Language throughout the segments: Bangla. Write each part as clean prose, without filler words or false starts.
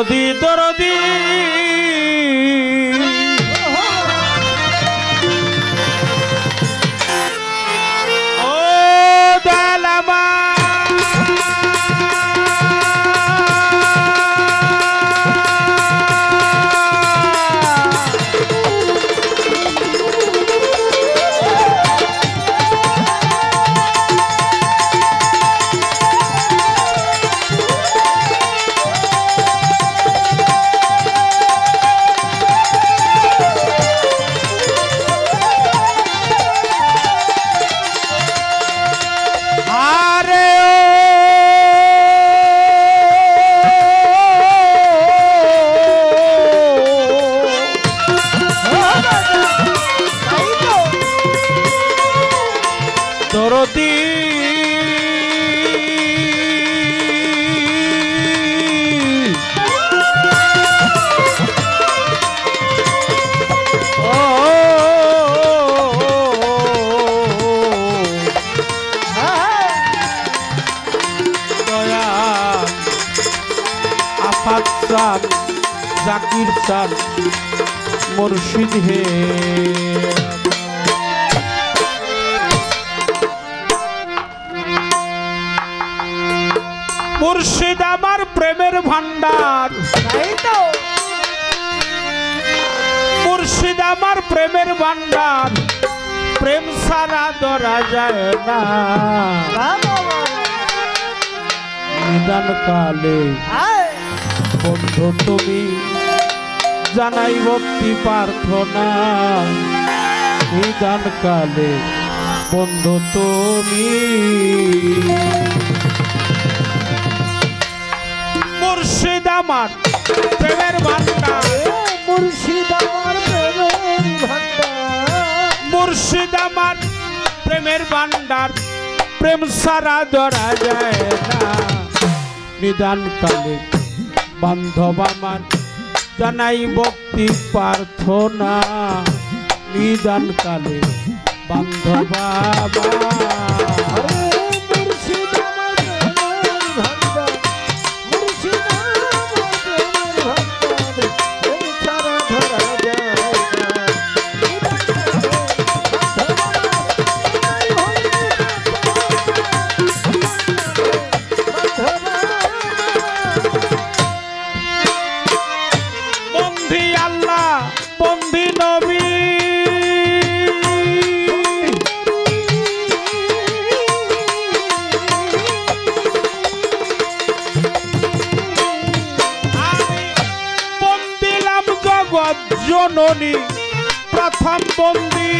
দরদি দরদি ও দালামা দরদি আফাত চান জাকির চান মুর্শিদ হে মুর্শিদ আমার প্রেমের ভান্ডার মুর্শিদ আমার প্রেমের ভান্ডার প্রেম সারা ধরা যায় না নিদান কালে বন্ধু তুমি জানাই ভক্তি প্রার্থনা নিদান কালে বন্ধু তুমি মুর্শিদ আমার প্রেমের ভান্ডার মুর্শিদ আমার প্রেমের ভান্ডার মুর্শিদ আমার প্রেমের ভান্ডার প্রেম সারা ধরা যায় না নিদান কালে বান্ধব আমার জানাই ভক্তি প্রার্থনা নিদান কালে বান্ধব জননী প্রথম বন্দী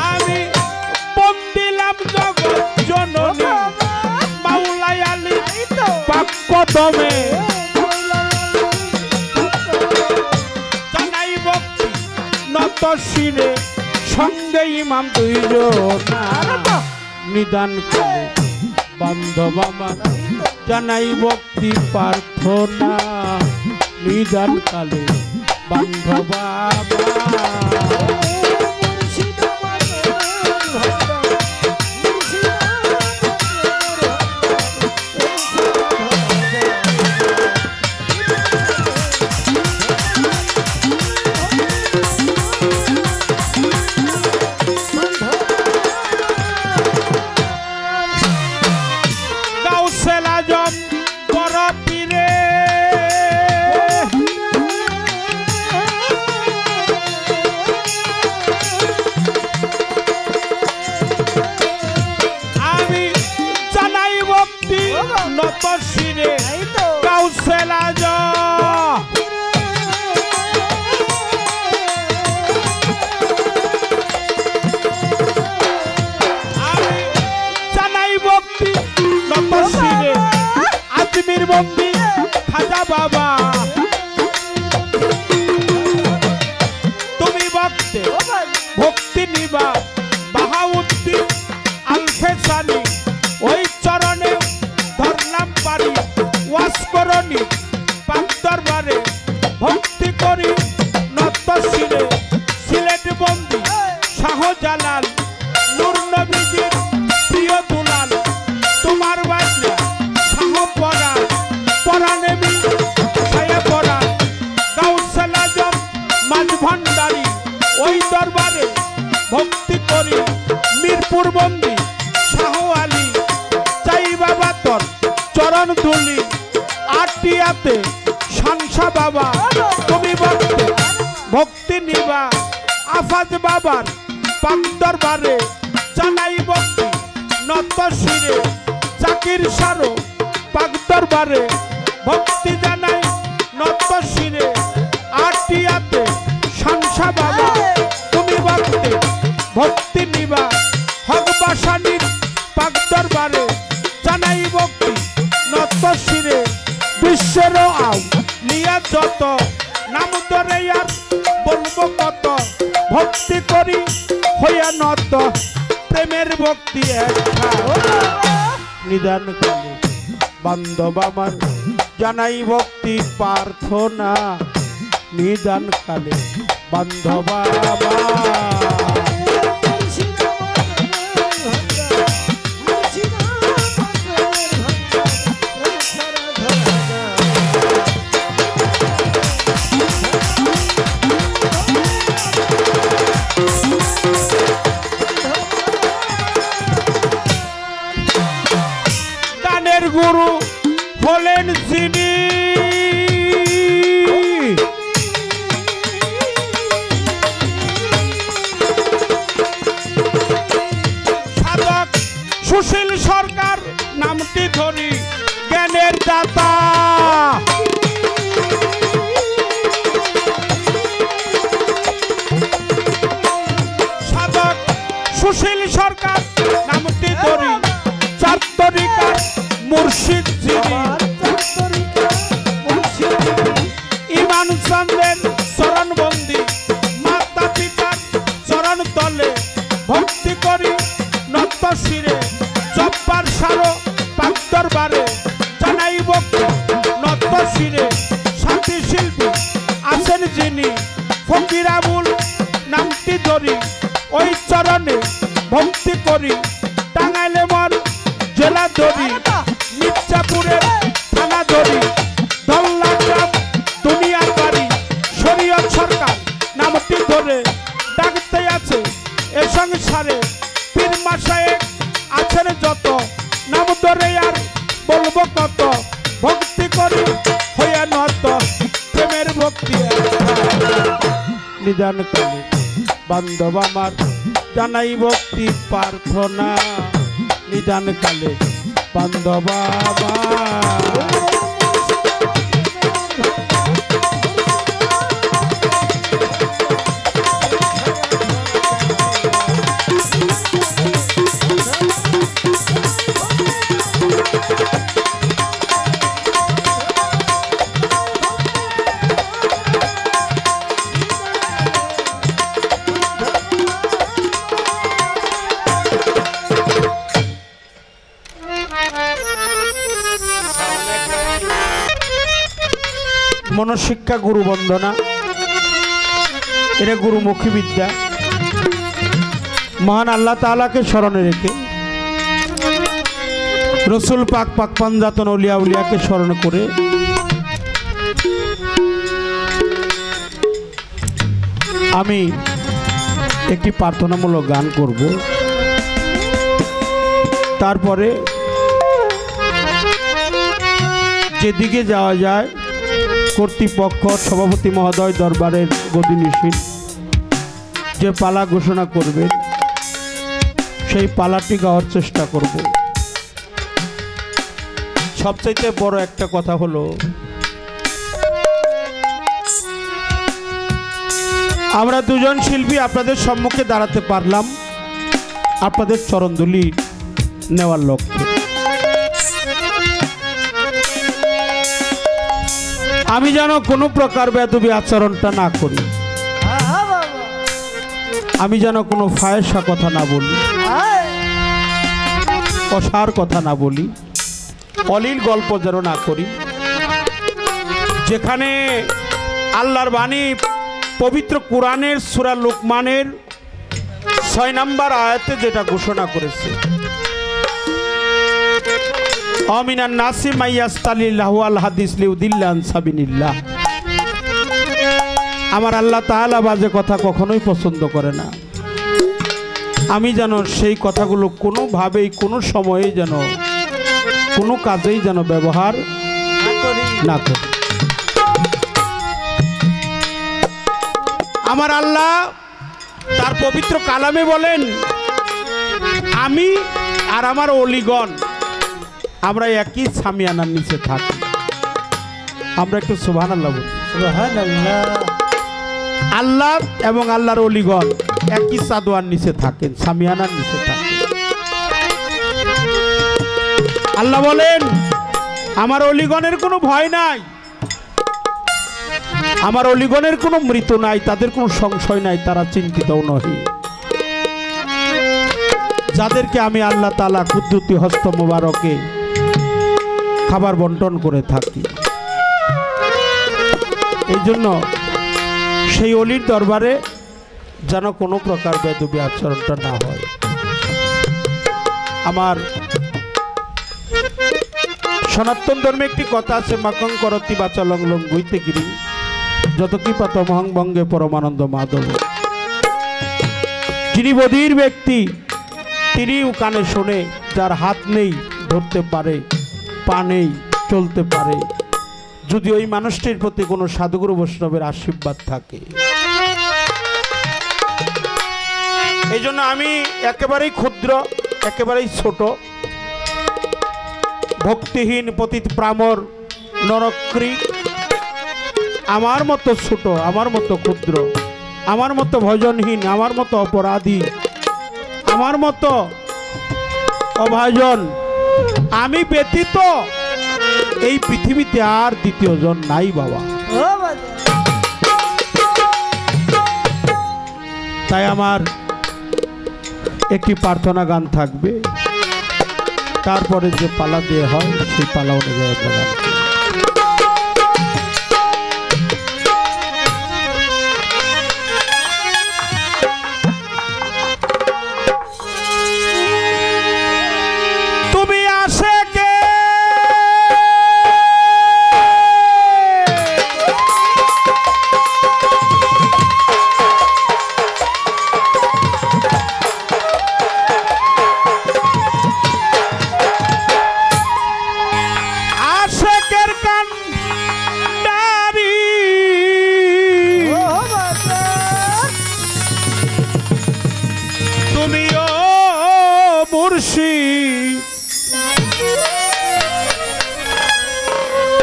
আমি বন্দিলাম জগৎ জননী মাওলাই আলী পাকদমে জানাই ভক্তি নত শিরে সঙ্গে ইমাম দুইজন নিদান কালে বান্ধব আমার জানাই ভক্তি প্রার্থনা নিদান কালে বান্ধব ঠাকুরবন্দি শাহ আলী চাই বাবা তোর চরণ ধুলি আটিয়াতে শানসা বাবা তুমি ভক্তে ভক্তি নিবা আফাজ বাবার পাক দরবারে জানাই ভক্তি নত শিরে জাকির সারো পাক দরবারে ভক্তি জানাই নত শিরে আটিয়াতে শানসা বাবা তুমি ভক্তে ভক্তি নিবা হক বাসানির পাক দরবারে জানাই ভক্তি নত শিরে বিশ্বের আও লিয়া যত নাম ধরে আর বলবো কত ভক্তি করি হইয়া নত প্রেমের ভক্তি একটা নিদান কালে বান্ধব আমার জানাই ভক্তি প্রার্থনা নিদান কালে বান্ধব আমার গুরু হলেন যিনি সাধক সুশীল সরকার নামটি ধরি জ্ঞানের দাতা সাধক সুশীল সরকার নামটি ধরি চারতরিকার মুর্শিদ ইমান চন্দ্রের চরণ বন্দি মাতা পিতার চরণ তলে ভক্তি করি নত শিরে জব্বার সারো পাক দরবারে জানাই ভক্তি নত শিরে শান্তি শিল্পী আছেন যিনি ফকির আবুল নামটি ধরি ওই চরণে ভক্তি করি টাঙ্গাইলে মন জেলা ধরি মির্জাপুরের থানা ধরি দল্লা গ্রাম দুনিয়ার বাড়ি শরীয়ত সরকার নামটি ধরে ডাকতে আছে এ সংসারে পীর মাশায়েখ আছেন যত নাম ধরে আর বলবো কত ভক্তি করি হইয়া নত প্রেমের ভক্তি নিদান কালে বান্ধব আমার জানাই ভক্তি প্রার্থনা নিদান কালে বান্ধব মনশিক্ষা গুরু বন্দনা এটা গুরুমুখী বিদ্যা মহান আল্লাহ তাআলাকে স্মরণে রেখে রসুল পাক পাক পাঞ্জাতন উলিয়া উলিয়াকে স্মরণ করে আমি একটি প্রার্থনামূলক গান করব তারপরে যেদিকে যাওয়া যায় কর্তৃপক্ষ সভাপতি মহোদয় দরবারের গদিনিশীল যে পালা ঘোষণা করবেন সেই পালাটি গাওয়ার চেষ্টা করব। সবচাইতে বড় একটা কথা হলো আমরা দুজন শিল্পী আপনাদের সম্মুখে দাঁড়াতে পারলাম আপনাদের চরণধুলি নেওয়ার লক্ষ্যে। আমি যেন কোনো প্রকার বেয়াদবি আচরণটা না করি, আমি যেন কোনো ফায়সা কথা না বলি, অসার কথা না বলি, অলীল গল্প যেন না করি। যেখানে আল্লাহর বাণী পবিত্র কোরআনের সূরা লুকমানের 6 নম্বর আয়াতে যেটা ঘোষণা করেছে, আমিনান নাসি মাইয়াস্তালিল্লাহু আল হাদিস লিউদিল্লা আন সাবিলিল্লাহ। আমার আল্লাহ তাআলা বাজে কথা কখনোই পছন্দ করে না। আমি যেন সেই কথাগুলো কোনোভাবেই কোনো সময়ে যেন কোনো কাজেই যেন ব্যবহার না করি। আমার আল্লাহ তার পবিত্র কালামে বলেন, আমি আর আমার অলিগণ আমরা একই সামিয়ানার নিচে থাকি। আমরা একটু সুবহানাল্লাহ বলি। সুবহানাল্লাহ। আল্লাহ এবং আল্লাহর অলিগণ একই সাদওয়ার নিচে থাকেন, সামিয়ানার নিচে থাকেন। আল্লাহ বলেন, আমার অলিগণের কোনো ভয় নাই, আমার অলিগণের কোনো মৃত্যু নাই, তাদের কোনো সংশয় নাই, তারা চিন্তিতও নহে। যাদেরকে আমি আল্লাহ তাআলা কুদরতি হস্ত মোবারকে খাবার বন্টন করে থাকি। এই জন্য সেই অলির দরবারে যেন কোনো প্রকার বেদবি আচরণটা না হয়। আমার সনাতন ধর্মে একটি কথা আছে, মাকং করতি বাচালং লং গুইতে গিরি যত কৃপাত মহং বঙ্গে পরমানন্দ মাধব। যিনি বধির ব্যক্তি তিনিও কানে শোনে, যার হাত নেই ধরতে পারে, পা নেই চলতে পারে, যদি ওই মানুষটির প্রতি কোনো সাধুগুরু বৈষ্ণবের আশীর্বাদ থাকে। এই জন্য আমি একেবারেই ক্ষুদ্র, একেবারেই ছোট, ভক্তিহীন, পতিত প্রামর, নরক্রী, আমার মতো ছোট, আমার মতো ক্ষুদ্র, আমার মতো ভজনহীন, আমার মতো অপরাধী, আমার মতো অভাজন, আমি ব্যতীত এই পৃথিবীতে আর দ্বিতীয় জন নাই বাবা। তাই আমার একটি প্রার্থনা গান থাকবে, তারপরে যে পালা দিয়ে হয় সেই পালা অনুযায়ী গান। তুমি আসে কে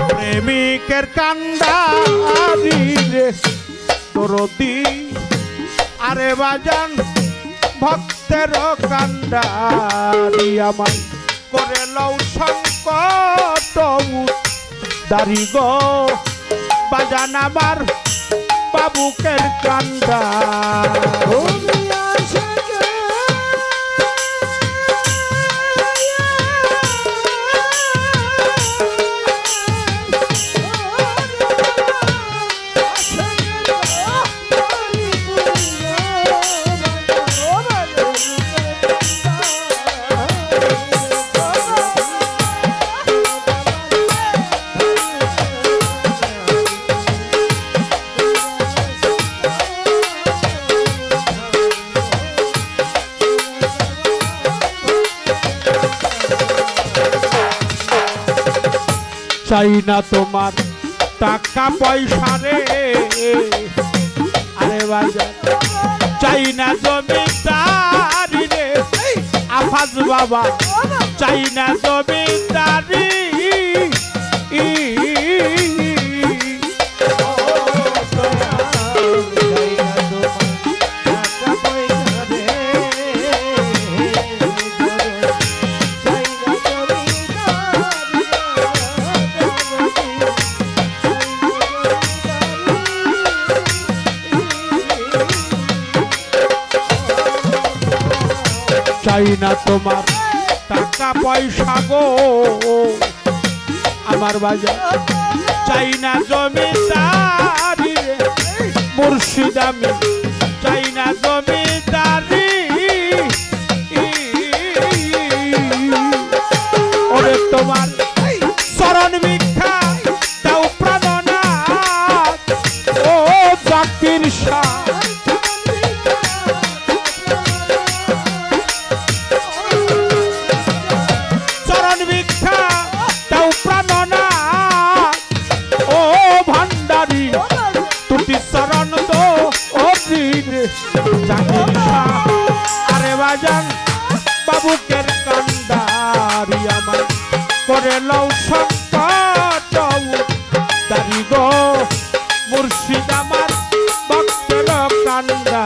প্রেমিকের কান্ডারি রে তোরদি, আরে বাজান ভক্তের কান্ডারি, আমার করে লও সংকট দাঁড়ি গো বাজান আমার বাবুকের কান্ডারি। চাই না তোমার টাকা পয়সা রে, আরে বাজার চাই না জমিদারি রে, আফাজ বাবা চাই না জমিদারি, চাই না তোমার টাকা পয়সা গো আমার বাজার, চাই না জমিদারি রে মুর্শিদ, আমি চাই না জমিদারি, ওরে তোমার চরণ ভিক্ষা দাও প্রাণনাথ, ও জাকির শাহ করে লও সংকট দাঁড়ি গো মুর্শিদ আমার ভক্তের কান্দা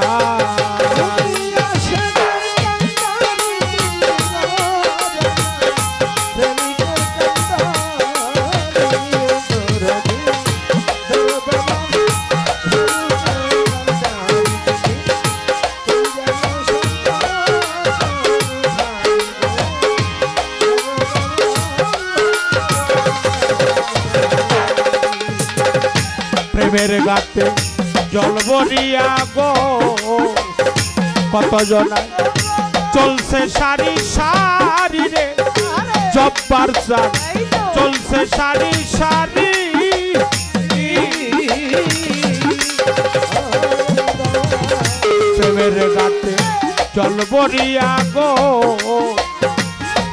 প্রেমের গাতে জল ভরিয়া গো কত জনায় চলছে সারি সারি রে জব্বার চাঁদ চলছে সারি সারি প্রেমের গাতে জল ভরিয়া গো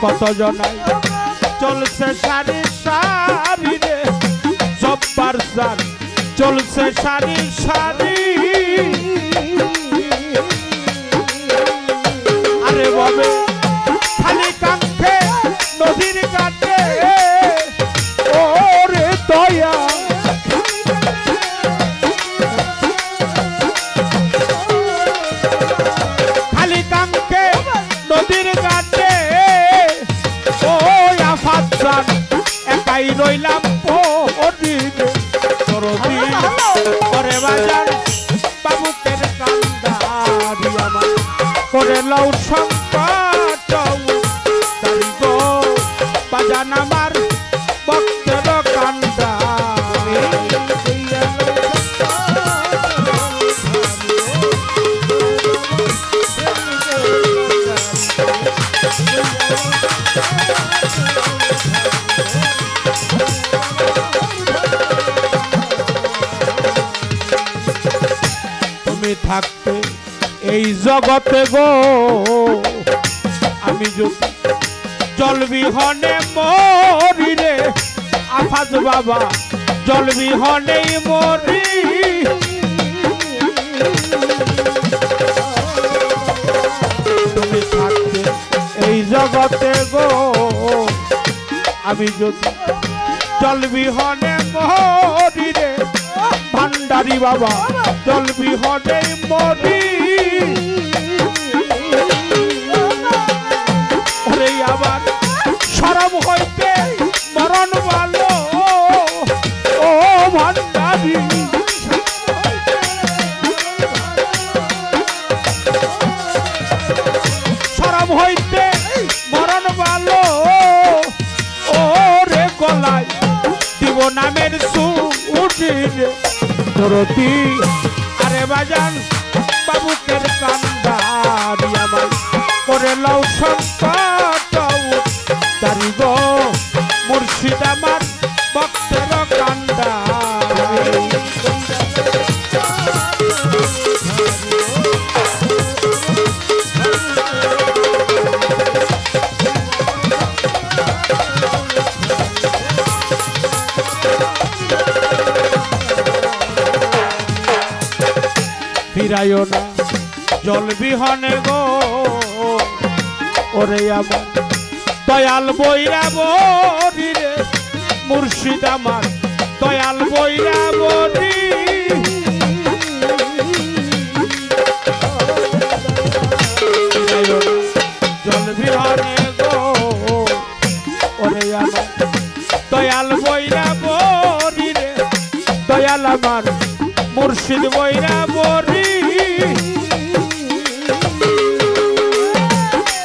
কত জনায় চলছে সারি সারি রে জব্বার চাঁদ চলছে সারি সারি আরে বাবে খালি কাঙ্ক্ষে নদীর ঘাটে ওরে দয়া খালি কাঙ্ক্ষে নদীর ঘাটে ও আফাত জান একাই রইলাম ওদিকে করে বাজার বাবুকের কান্দারি আমার করে লও সংকট দাঁড়ি গো বাজান আমার ভক্তের কান্দা থাকতে এই জগতে গো আমি যদি জল বিহনে মরি রে আফাজ বাবা জল বিহনে মরি তুমি থাকতে এই জগতে গো আমি যদি জল বিহনে মরি রে ভান্ডারি বাবা জল বিহনে মরি ওরে আবার শরম হইতে মরণ ভালো ও ভান্ডারি শরম হইতে মরণ ভালো ও রে গলায় দিব নামের সুউঠিরে দরদি আরে বাজান বাবুকের কান্দারি আমার করে লও সংকট দাঁড়ি গো মুর্শিদ আমার ভক্তের কান্দা ফিরাইও না জল বিহনে গো ওরে আমার দয়াল বৈরা বরি রে মুর্শিদ আমার দয়াল বৈরা বরি ফিরাইও না জল বিহনে গো ওরে আমার দয়াল বৈরা বরি রে দয়াল আমার মুর্শিদ বৈরা বরি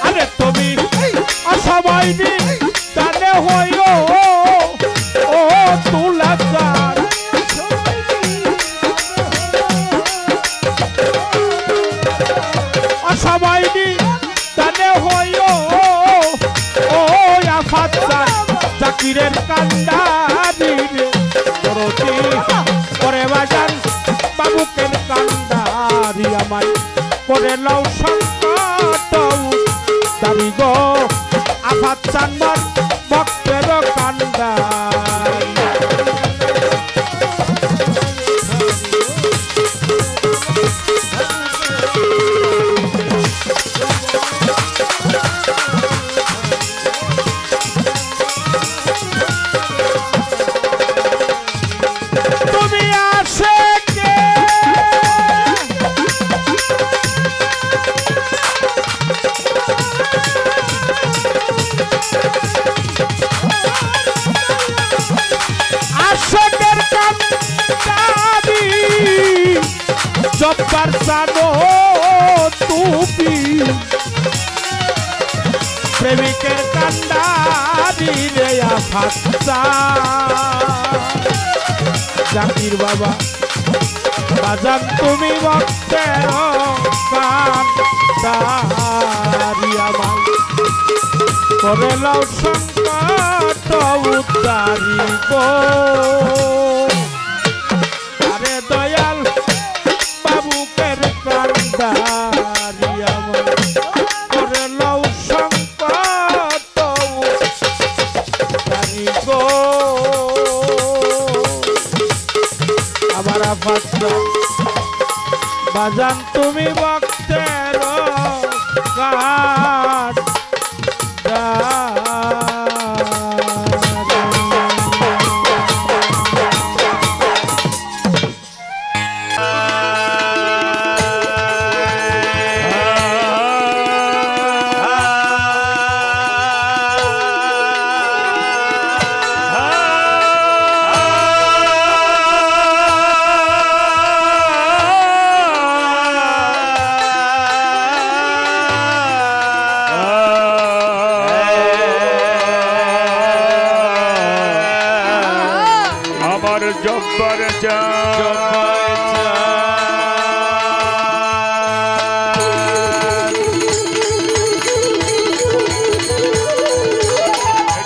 আরে তুমি অসবাইনি জানে হইও ও তুলাচার অসবাইনি জানে হইও ও আফাত জাকিরের কান্দারি রে দরদি করে বাজার বাবুকের কান্দারি আমায় করে লও সংকট দাঁড়ি গো আফাত চানবার ভক্তের কান্দা জব্বার সানো তুমি প্রেমিকের কান্ডারি রে আফাচ্ছা জাকির বাবা বাজান তুমি ভক্তের কান্ডারি আমার করে লও সংকট উদ্ধারি গো আরে দয়াল বাবুকের কান্ডারি আমার করে লও সংকট উদ্ধারি গো আমার আফাচ্ছা বাজান তুমি ভক্তের কান্ডারি জব্বার চা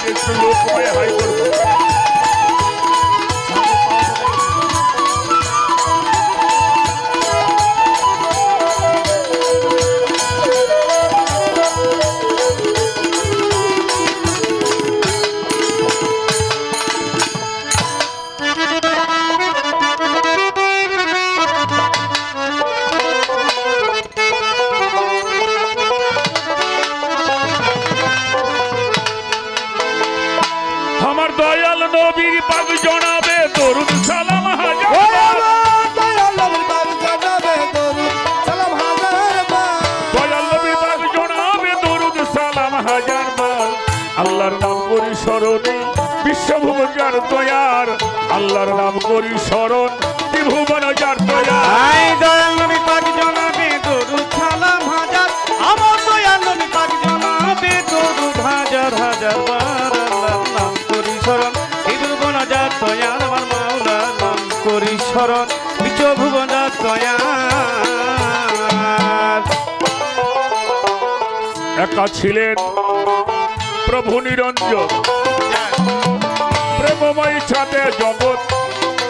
একটু লোক হয়ে হাই করবো আমার দয়াল নবীর পাক জনাবে দরুদ সালাম হাজার দয়াল নবীর পাক জনাবে দরুদ সালাম হাজার বার দয়াল নবীর পাক জনাবে দরুদ সালাম হাজার বার আল্লাহর নাম করি স্মরণে বিশ্বভুবন যার দয়ার আল্লাহর নাম করি স্মরণ ত্রিভুবন যার দয়ার আই দয়াল নবী পাক জনাবে দরুদ সালাম হাজার আমার দয়াল নবী পাক জনাবে দরুদ হাজার হাজার বার আল্লাহর নাম করি স্মরণ ত্রিভুবন যার দয়ার আমার মাওলার নাম করি স্মরণ বিশ্বভুবন যার দয়ার একা ছিলেন প্রভু নিরঞ্জন প্রেমময় ছাতে জগৎ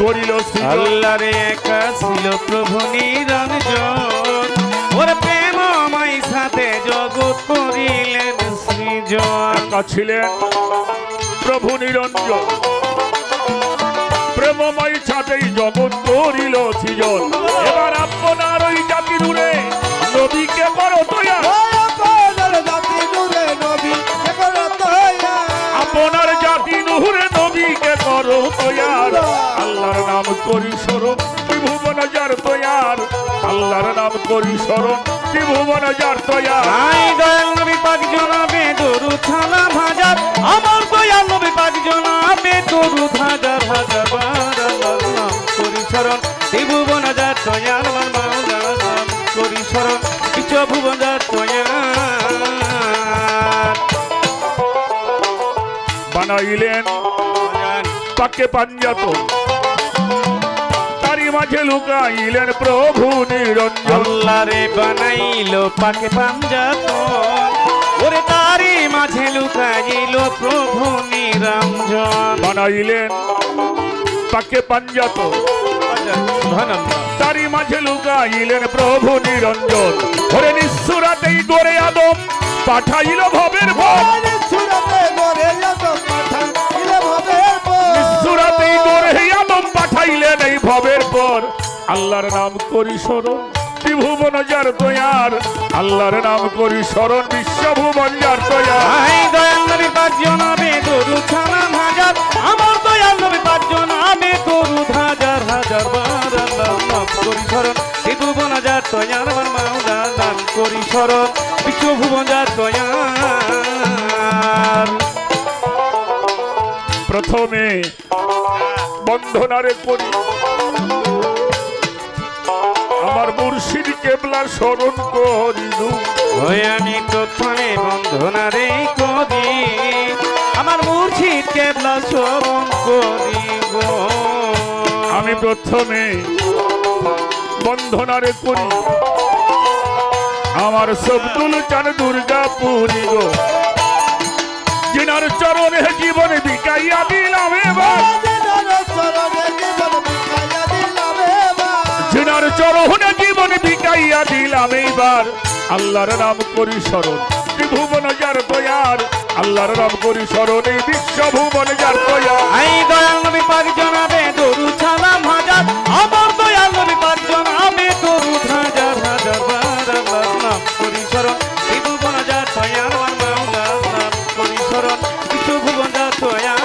করিল সৃজন আল্লাহরে একা ছিল প্রভু নিরঞ্জন ওর প্রেমময় সাথে জগৎ করিলেন সৃজন একা ছিলেন প্রভু নিরঞ্জন প্রেমময় ছাতেই জগৎ করিল সৃজন এবার আপনার ওই জাতি দূরে নবীকে করো দয়া আপনার জাতি নূরে নবী একরা দয়া আপনার জাতি নূরে নবীকে করো দয়ার আল্লাহর নাম করি স্মরণ ত্রিভুবন যার দয়ার আল্লাহর নাম করি স্মরণ ত্রিভুবন যার দয়ার আই দয়াল নবী পাক জনাবে দরুদ সালাম হাজার আমার দয়াল নবী পাক জনাবে দরুদ হাজার হাজার বার আল্লাহর নাম করি স্মরণ ত্রিভুবন যার দয়াল আমার মাওলার নাম করি স্মরণ বিশ্বভুবন যার দয়াল বানাইলেন পাকে পাঞ্জাত তারি মাঝে লুকাইলেন প্রভু নিরঞ্জন আল্লাহরে বানাইলো পাকে পাঞ্জাতন ওরে তারি মাঝে লুকাইলো প্রভু নিরঞ্জন বানাইলেন পাকে পাঞ্জাত তারি মাঝে লুকাইলেন প্রভু নিরঞ্জন ওরে নিঃসুরাতেই গড়ে আদম পাঠাইল ভবের ভব সুরতে গরে আদম পাঠাইলে ভবের পর নিঃসুরাতেই গড়ে আদম পাঠাইলেন এই ভবের পর আল্লাহর নাম করি স্মরণ ত্রিভুবন যার দয়ার আল্লাহর নাম করি স্মরণ বিশ্বভুবন যার দয়ার আই দয়াল নবী পাক জনাবে দরুদ সালাম হাজার আমার দয়াল নবী পাক জনাবে দরুদ হাজার হাজার বার আল্লাহর নাম করি স্মরণ ত্রিভুবন যার দয়ার আমার মাওলার নাম করি স্মরণ বিশ্বভুবন যার দয়ার প্রথমে বন্ধনারে করি আমার মুর্শিদ কেবলা স্মরণ করিলু ওই আমি প্রথমে বন্ধনারে করি আমার মুর্শিদ কেবলা স্মরণ করি গো আমি প্রথমে বন্ধনারে করি আমার সবদুল চান দুর্গাপুরি গো জিনার চরণে জীবন বিকাইয়া দিলাম এবার জিনার চরণে জীবন বিকাইয়া দিলাম এইবার আল্লাহর নাম করি স্মরণ ত্রিভুবন যার দয়ার আল্লাহর নাম করি স্মরণ এই বিশ্বভুবন যার দয়ার আই দয়াল নবী পাক জনাবে দরুদ সালাম হাজার আমার দয়াল নবী পাক জনাবে দরুদ হাজার হাজার বার আল্লাহর নাম করি স্মরণ ত্রিভুবন যার দয়ার আমার মাওলার নাম করি স্মরণ বিশ্বভুবন যার দয়ার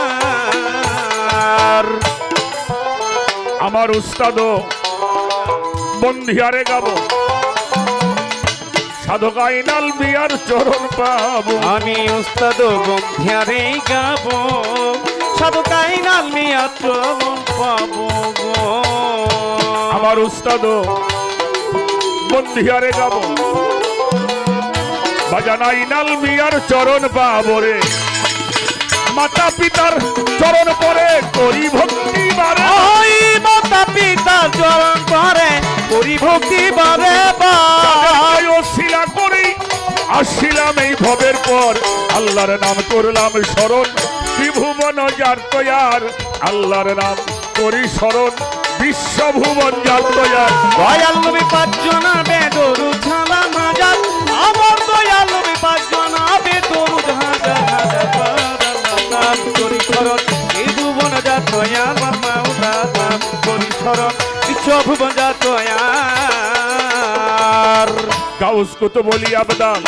আমার উস্তাদ বন্ধিয়ারে গাবো সাধক আইনাল বিয়ার চরণ পাবো আমি উস্তাদ বন্ধিয়ারে গাবো সাধক আইনাল মিয়া চরণ পাবো গো আমার উস্তাদ বন্ধিয়ারে গাবো বাজান আইনাল মিয়ার চরণ পাবো রে মাতা পিতার চরণ পরে করি ভক্তি বারে ওই মাতা পিতার চরণ পরে করি ভক্তি বারে বার শিলা করি আসছিলাম এই ভবের পর আল্লাহর নাম করলাম স্মরণ ত্রিভুবন যার তৈয়ার আল্লাহর নাম করি স্মরণ বিশ্বভুবন যার তৈয়ার দয়াল নবী পাক জনাবে দরুদ সালাম হাজার আমার দয়াল নবী পাক জনাবে দরুদ হাজার হাজার বার নাম করি স্মরণ এই ভুবন যার তৈয়ার মাওলার নাম করি স্মরণ বিশ্বভুবন যার তৈয়ার গাউস কত বলি আবদাল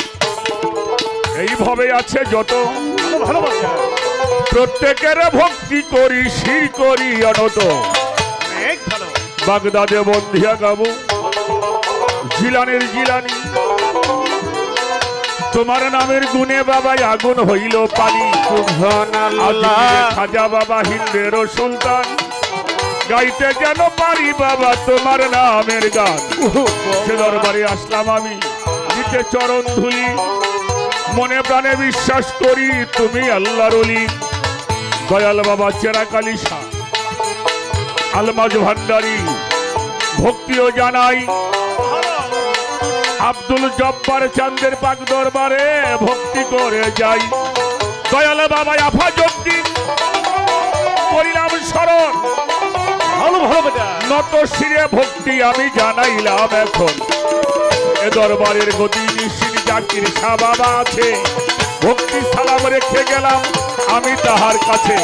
এইভাবে আছে যত ভালোবাসা প্রত্যেকের ভক্তি করি শির করি অনত অনেক ভালো বাগদাদে বন্ধিয়া গাবো জিলানের জিলানি তোমার নামের গুণে বাবা আগুন হইল পানি সুবহানাল্লাহ খাজা বাবা হিন্দের সুলতান গাইতে যেন পারি বাবা তোমার নামের গান সে দরবারে আসলাম আমি দিতে চরণ ধুলি মনে প্রাণে বিশ্বাস করি তুমি আল্লাহর ওলি দয়াল বাবা চেরা কালিশা আলমাজ ভান্ডারি ভক্তিও জানাই আব্দুল জব্বার চাঁদের পাক দরবারে ভক্তি করে যাই দয়াল বাবা আফাজউদ্দিন করিলাম স্মরণ ভালো ভালো বেটা নত শিরে ভক্তি আমি জানাইলাম এখন এ দরবারের গতি নিশ্চিত জাকির শাহ বাবা আছে ভক্তি সালাম রেখে গেলাম আমি তাহার কাছে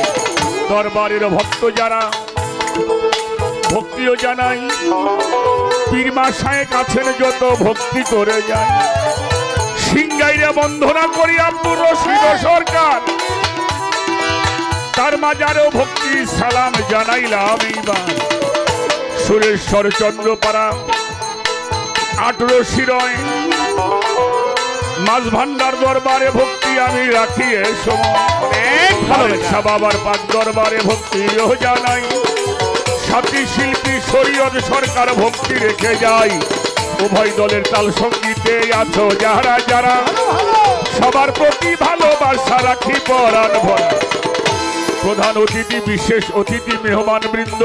দরবারের ভক্ত যারা ভক্তিও জানাই পীর মাসায় কাছের যত ভক্তি করে যায় সিংগাইরে বন্ধনা করি আব্দুর রশিদ সরকার তার মাজারেও ভক্তি সালাম জানাইলাম এইবার সুরেশ্বর চন্দ্রপাড়া 18 শিরয় মাঝ ভান্ডার দরবারে ভক্তি আমি রাখি এ সময় অনেক ভালো শাহ বাবার পাক দরবারে ভক্তিও জানাই সাথী শিল্পী শরীয়ত সরকার ভক্তি রেখে যাই উভয় দলের তাল সঙ্গীতে আছো যারা যারা সবার প্রতি ভালোবাসা রাখি পরাণ ভরা প্রধান অতিথি বিশেষ অতিথি মেহমান বৃন্দ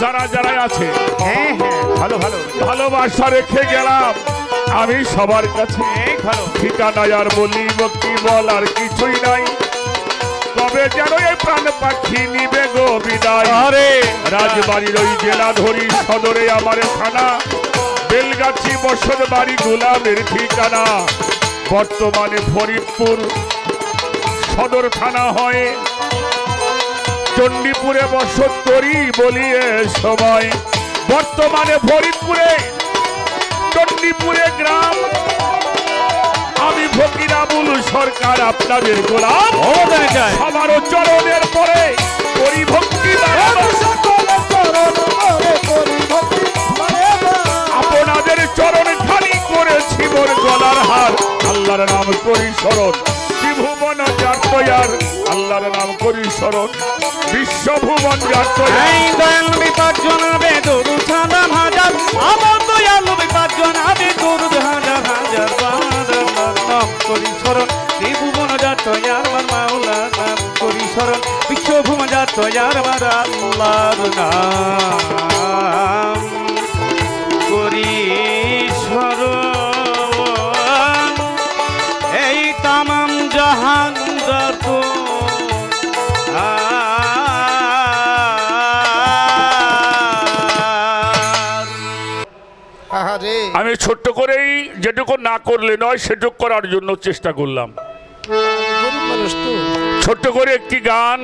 যারা যারা আছে হ্যাঁ হ্যাঁ ভালো ভালো ভালোবাসা রেখে গেলাম আমি সবার কাছে অনেক ভালো ঠিকানায় আর বলি ভক্তি বলার কিছুই নাই কবে যেন এই প্রাণ পাখি নিবে গো বিদায় আরে রাজবাড়ির ওই জেলা ধরি সদরে আমার থানা বেলগাছি বসত বাড়ি গোলামের ঠিকানা বর্তমানে ফরিদপুর সদর থানা হয় চণ্ডীপুরে বসত করি বলি এ সময় বর্তমানে ফরিদপুরে চণ্ডীপুরে গ্রাম আমি ফকির আবুল সরকার আপনাদের গোলাম আমারও চরণের পরে করি ভক্তি আপনাদের চরণ খালি করেছি মোর গলার হার আল্লাহর নাম করি স্মরণ ত্রিভুবন যার তৈয়ার আল্লাহর নাম করি স্মরণ বিশ্বভুবন যার দয়া এই দয়াল বিপাক জনাবে দরুদ সালাম হাজার আমার দয়াল বিপাক জনাবে দরুদ হাজার হাজার আল্লাহর নাম করি স্মরণ ত্রিভুবন যার দয়ার আমার মাওলার নাম করি স্মরণ বিশ্বভুবন যার দয়ার আমার আল্লাহর নাম করি স্মরণ এই তামাম জাহান যত আহারে আমি ছোট্ট করেই যেটুকু না করলে নয় সেটুকু করার জন্য চেষ্টা করলাম গরিব মানুষ তো ছোট্ট করে একটি গান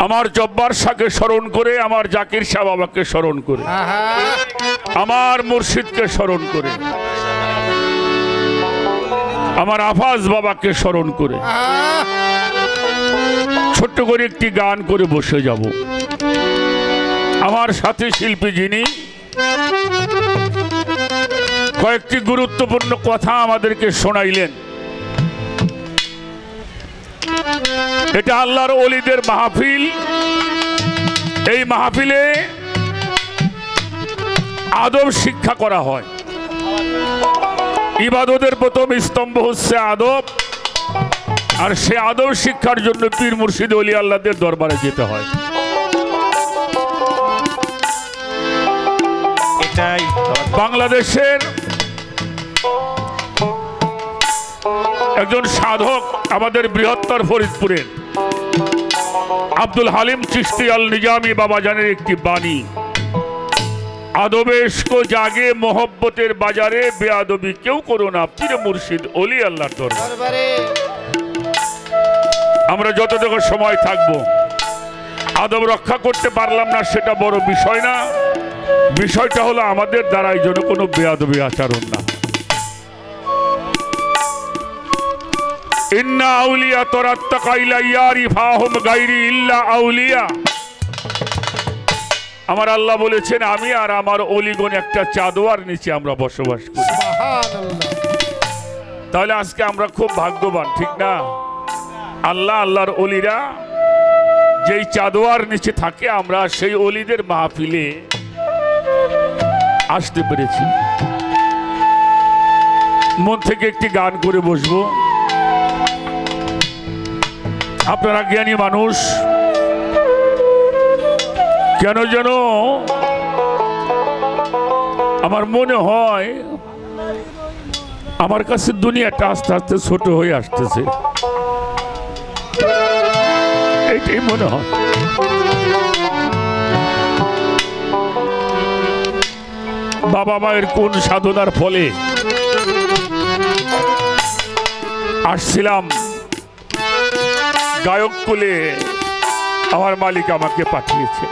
আমার জব্বার শাহকে স্মরণ করে আমার জাকির শাহ বাবাকে স্মরণ করে আহা আমার মুর্শিদকে স্মরণ করে আমার আফাজ বাবাকে স্মরণ করে আহা ছোট্ট করে একটি গান করে বসে যাব আমার সাথে শিল্পী যিনি কয়েকটি গুরুত্বপূর্ণ কথা আমাদেরকে শোনাইলেন এটা আল্লাহর ওলিদের মাহফিল এই মাহফিলে আদব শিক্ষা করা হয় ইবাদতের প্রথম স্তম্ভ হচ্ছে আদব আর সে আদব শিক্ষার জন্য পীর মুর্শিদ ওলি আল্লাহদের দরবারে যেতে হয় এটাই বাংলাদেশের একজন সাধক আমাদের বৃহত্তর ফরিদপুরের আব্দুল হালিম চিশতি আল নিজামী বাবাজানের একটি বাণী আদবেশ জাগে মোহব্বতের বাজারে বেআদবি কেউ করো না পীর মুর্শিদ ওলি আল্লাহর দরবার দরবারে আমরা যতটুকু সময় থাকব আদব রক্ষা করতে পারলাম না সেটা বড় বিষয় না বিষয়টা হলো আমাদের দ্বারাই যেন কোনো বেয়াদবি আচরণ না ইন্না আউলিয়া তরাত্তাকা ইলা ইয়ারিফাহুম গায়রি ইল্লা আউলিয়া আমার আল্লাহ বলেছেন আমি আর আমার অলিগণ একটা চাদোয়ার নিচে আমরা বসবাস করি সুবহানাল্লাহ তাহলে আজকে আমরা খুব ভাগ্যবান ঠিক না আল্লাহ আল্লাহর অলিরা যেই চাদোয়ার নিচে থাকে আমরা সেই অলিদের মাহফিলে আসতে পেরেছি মন থেকে একটি গান করে বসবো আপনারা জ্ঞানী মানুষ কেন যেন আমার মনে হয় আমার কাছে দুনিয়াটা আস্তে আস্তে ছোট হয়ে আসতেছে এইটাই মনে হয় বাবা মায়ের কোন সাধনার ফলে আসছিলাম গায়ক কুলে আমার মালিক আমাকে পাঠিয়েছে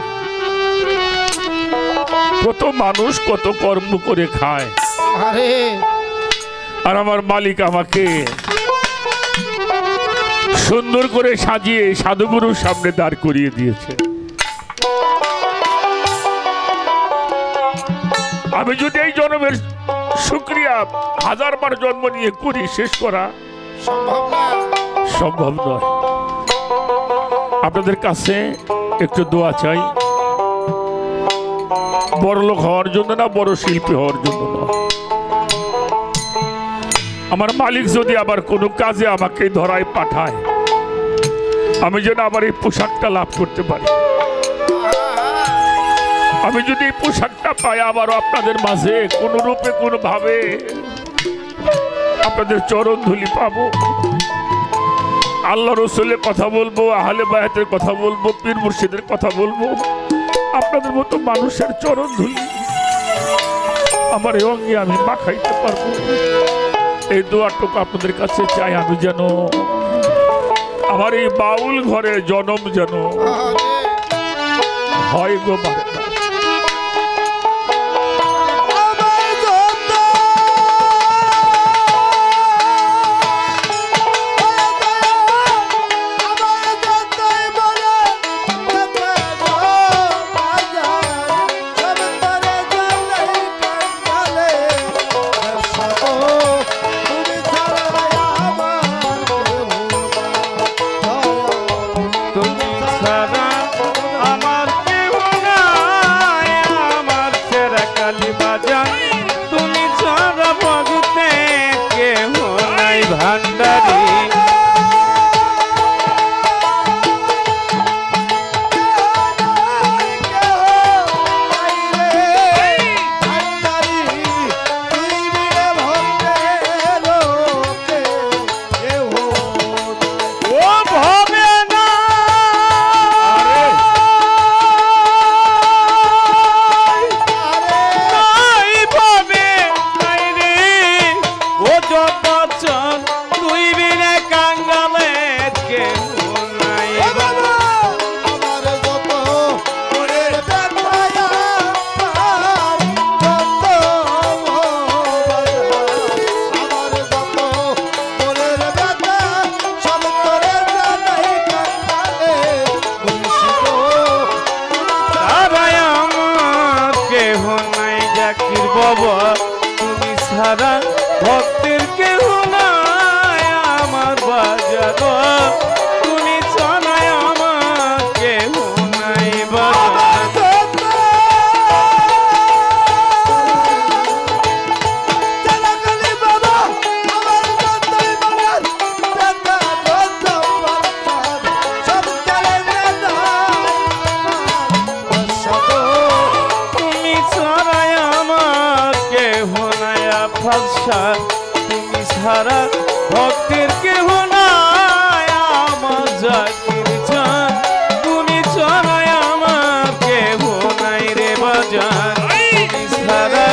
কত মানুষ কত কর্ম করে খায় আরে আর আমার মালিক আমাকে সুন্দর করে সাজিয়ে সাধুগুরুর সামনে দাঁড় করিয়ে দিয়েছে আমি যদি এই জন্মের শুকরিয়া হাজারবার জন্ম নিয়ে করি শেষ করা সম্ভব না সম্ভব নয় আপনাদের কাছে একটু দোয়া চাই বড় লোক হওয়ার জন্য না বড় শিল্পী হওয়ার জন্য না আমার মালিক যদি আবার কোনো কাজে আমাকে ধরায় পাঠায় আমি যেন আবার এই পোশাকটা লাভ করতে পারি আমি যদি এই পোশাকটা পাই আবার আপনাদের মাঝে কোনো রূপে কোনো ভাবে আপনাদের চরণ ধুলি পাবো আল্লাহ রসুলের কথা বলবো আহলে বায়াতের কথা বলবো পীর মুর্শিদের কথা বলবো আপনাদের মতো মানুষের চরণ ধুলি আমার এই অঙ্গে আমি মাখাইতে পারবো এই দোয়াটুকু আপনাদের কাছে চাই আমি যেন আমার এই বাউল ঘরে জন্ম যেন হয় গো মারে না ভান্ডারি ও ভবে না নাই ভবে নাই রে ও যত চল তুই বিনে কাঙ্গালে কেউ নাই তারাই আমার কেহ নাই জাকির বাবা তুমি সারা ভক্তের কেহ নাই আমার বাজার তুমি ছাড়াই আমার কেহ নাই বাজার তুমি ছাড়াই আমার কেহ নাই আফাসা তুমি ছাড়া ভক্তের কেহ নাই আমার জাকির জান তুমি ছাড়াই আমার কেহ নাই রে বাজান তুমি ছাড়া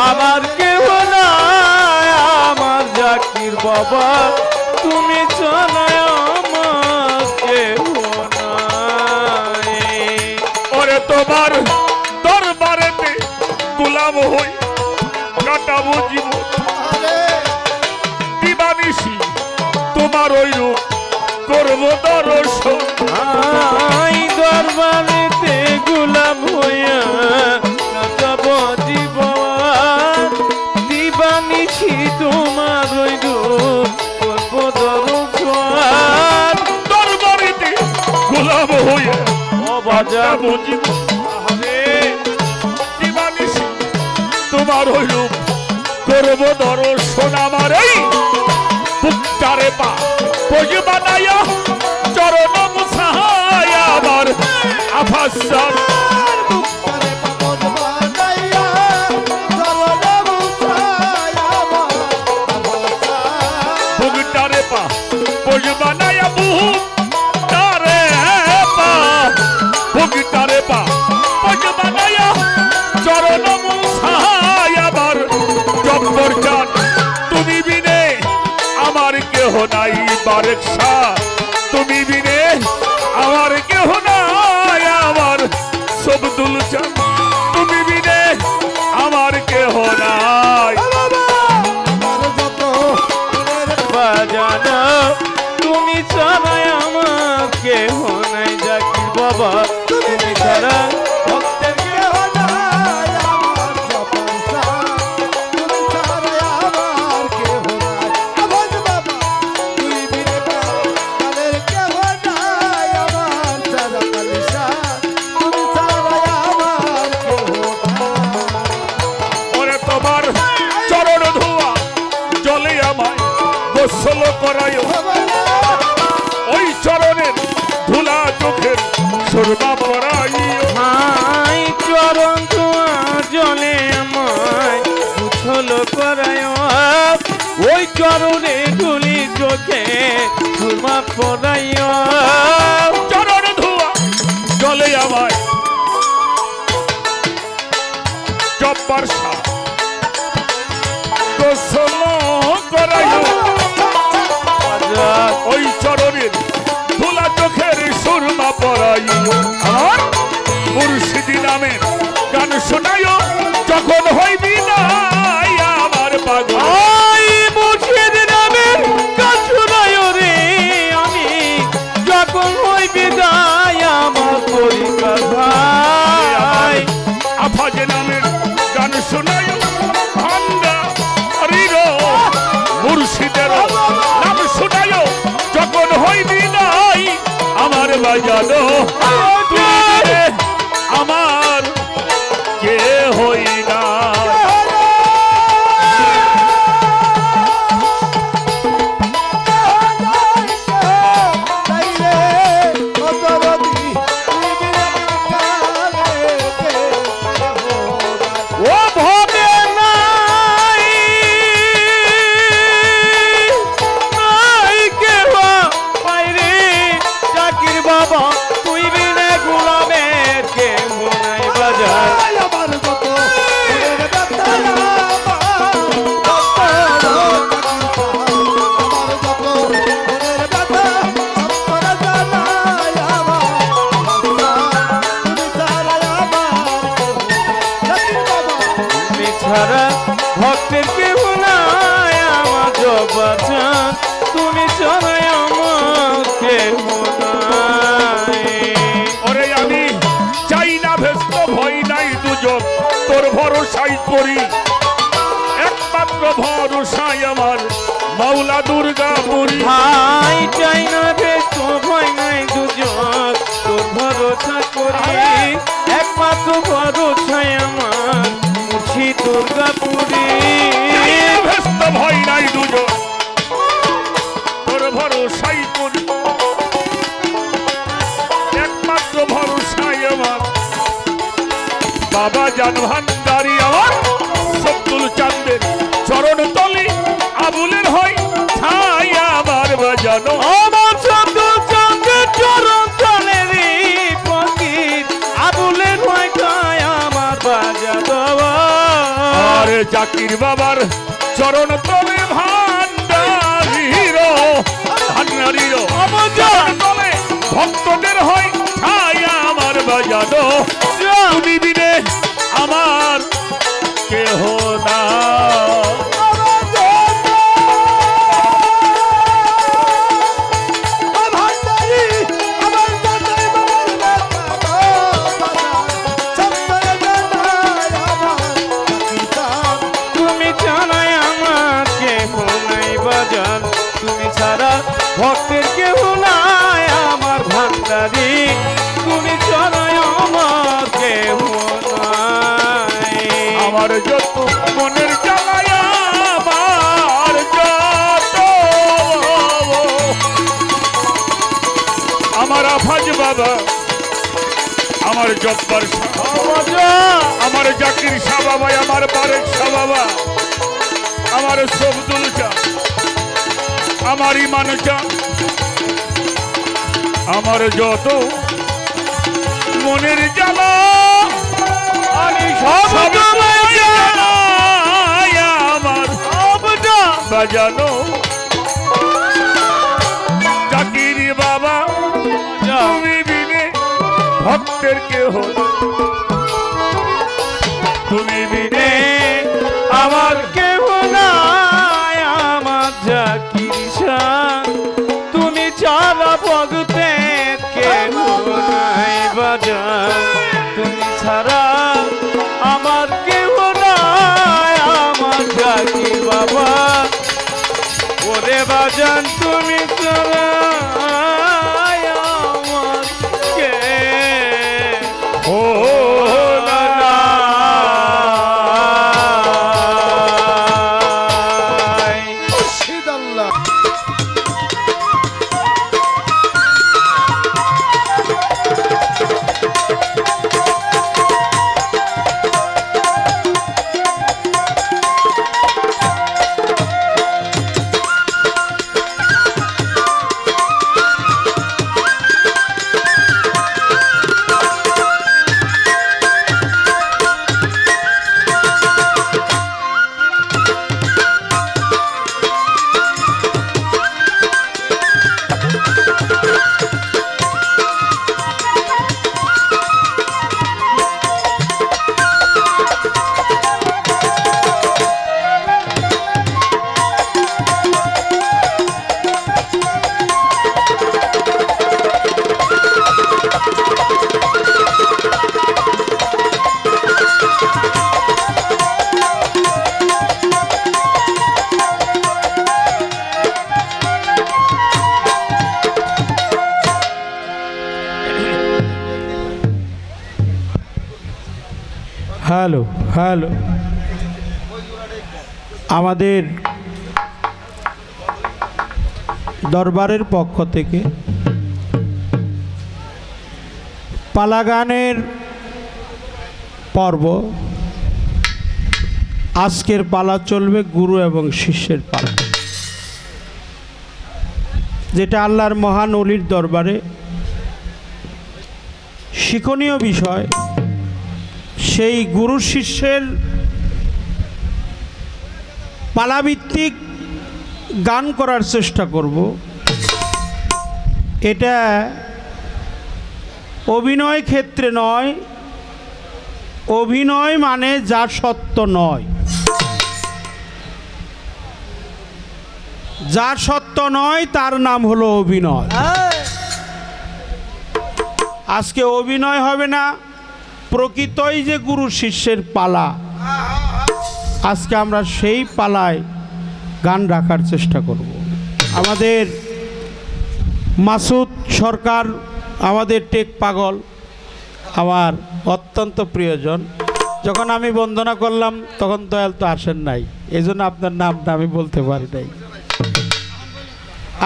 আমার কেহ নাই আমার জাকির বাবা তুমি ছাড়াই আমার কেহ নাই ওরে তোমার দরবারেতে গোলাম হই কাটাবো জীবন দিবানিশি তোমার ওই রূপ করবো দর্শন আই দরবারেতে গোলাম হইয়া কাটাব জীবন দিবানিশি তোমার ওই রূপ করব দর্শন দরবারেতে গোলাম হইয়া ও বাজার কাটাবো জীবন আরে দিবানিশি তোমার ওই রূপ করবো দর্শন আমার এই বুকটারে পা পোজ বানায়া চরণ মুছায়া আমার আফাসার বুকটারে পা পোজ বানায়া বুকটারে পা বুকটারে পা পোজ বানায়া চরণ মুছায়া আমার জব্বর জান তুমি বিনে আমার কেহ নাই বারেক শাহ তুমি বিনে আমার কেহ নাই আমার সবদুল জান তুমি বিনে আমার কেহ নাই বাজানো তুমি ছাড়াই আমার কেহ নাই জাকির বাবা তুমি ছাড়া ভক্তের কেহ ওরে তোমার চরণ ধোয়া জলে আমায় গোসল করায় ওই চরণের ধুলা চোখের সুরমা পরাইও হাই চরণ ধোয়া জলে আমায় উছল করায় ওই চরণে ধুলি চোখে সুরমা পরায় চরণ ধোয়া জলে আমায় জব্বার শাহ গোসল করাইও ওই চরণের ধুলা চোখের সুরমা পরাইও আর মুর্শিদি নামের গান শোনাইও যখন হইবি না আমার পাগল ওই মুর্শিদ নামের গান শোনায় রে আমি যখন হই বিদায় আমার পরিকার ভাই আফাজ নামের গান শোনাইও ভান্ডা হরির মুর্শিদের নাম শোনাইও যখন হইবি নাই আমার বাজানো আমার কে হই না তুমি ছাড়াই আমার কেহ নাই। ওরে আমি চাই না ভেস্ত ভয় নাই দুজক তোর ভরসাই করি একমাত্র ভরসাই আমার মাওলা দুর্গা পুরী ভাই চাই না রে তো ভয় নাই দুজন তোর ভরসা করি একমাত্র ভরসাই আমার মুছি দুর্গাপুরী। ভেস্ত ভয় নাই দুজক তোর ভরসাই করি একমাত্র ভরসাই আমার বাবা জান ভান্ডারি আমার সব্দুল চাঁদের চরণ তলি আবুলের হয় ঠাই আমার বাজানো আমার সব্দুল চাঁদের চরণ তলে রে ফকির আবুলের হয় ঠাই আমার বাজানো। আরে জাকির বাবার চরণ তলে ভান্ডারিরো আমার চরণ তলে ভক্তদের হয় ঠাই আমার বাজানো তুমি বিনে আমার কেহ না। তুমি ছাড়াই আমার কেহ নাই বাজান তুমি ছাড়া ভক্তের কেহ নাই আমার ভান্ডারি তুমি ছাড়াই আমার কেহ নাই। আমার যত মনের জ্বালায় আমার যত আমার আফাজ বাবা আমার জব্বার আমার জাকির শাহ বাবা আমার বারেক শাহ বাবা আমার সবদুল চা আমার ইমান চা আমার যত মনের জ্বালা আমি সব আমার বাজানো জাকির বাবা তুমি বিনে ভক্তের কেহ তুমি বিনে আমার কেহ নাই আমার জাকির শাহ তুমি ছাড়া ভক্তের কেহ নাই বাজান তুমি ছাড়া আমার কেহ নাই আমার জাকির বাবা ওরে বাজান তুমি ছাড়া আমার কে ও হ্যালো হ্যালো আমাদের দরবারের পক্ষ থেকে পালাগানের পর্ব আজকের পালা চলবে গুরু এবং শিষ্যের পালা, যেটা আল্লাহর মহান ওলির দরবারে শিক্ষণীয় বিষয়। সেই গুরু শিষ্যের পালাভিত্তিক গান করার চেষ্টা করব। এটা অভিনয় ক্ষেত্রে নয়, অভিনয় মানে যা সত্য নয়। যা সত্য নয় তার নাম হলো অভিনয়। আজকে অভিনয় হবে না, প্রকৃতই যে গুরু শিষ্যের পালা, আজকে আমরা সেই পালায় গান রাখার চেষ্টা করব। আমাদের মাসুদ সরকার, আমাদের টেক পাগল, আমার অত্যন্ত প্রিয়জন। যখন আমি বন্দনা করলাম তখন দয়াল তো আসেন নাই, এই জন্য আপনার নামটা আমি বলতে পারি নাই।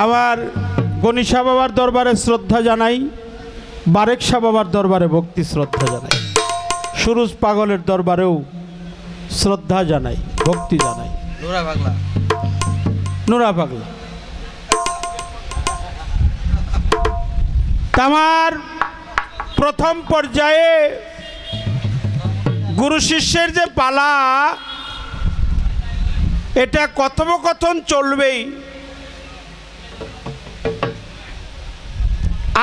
আমার গণি শাহ বাবার দরবারে শ্রদ্ধা জানাই, বারেক শাহ বাবার দরবারে ভক্তি শ্রদ্ধা জানাই, সুরুজ পাগলের দরবারেও শ্রদ্ধা জানাই, ভক্তি জানাই। নুরা পাগলা আমার প্রথম পর্যায়ে গুরু শিষ্যের যে পালা, এটা কথোপকথন চলবেই।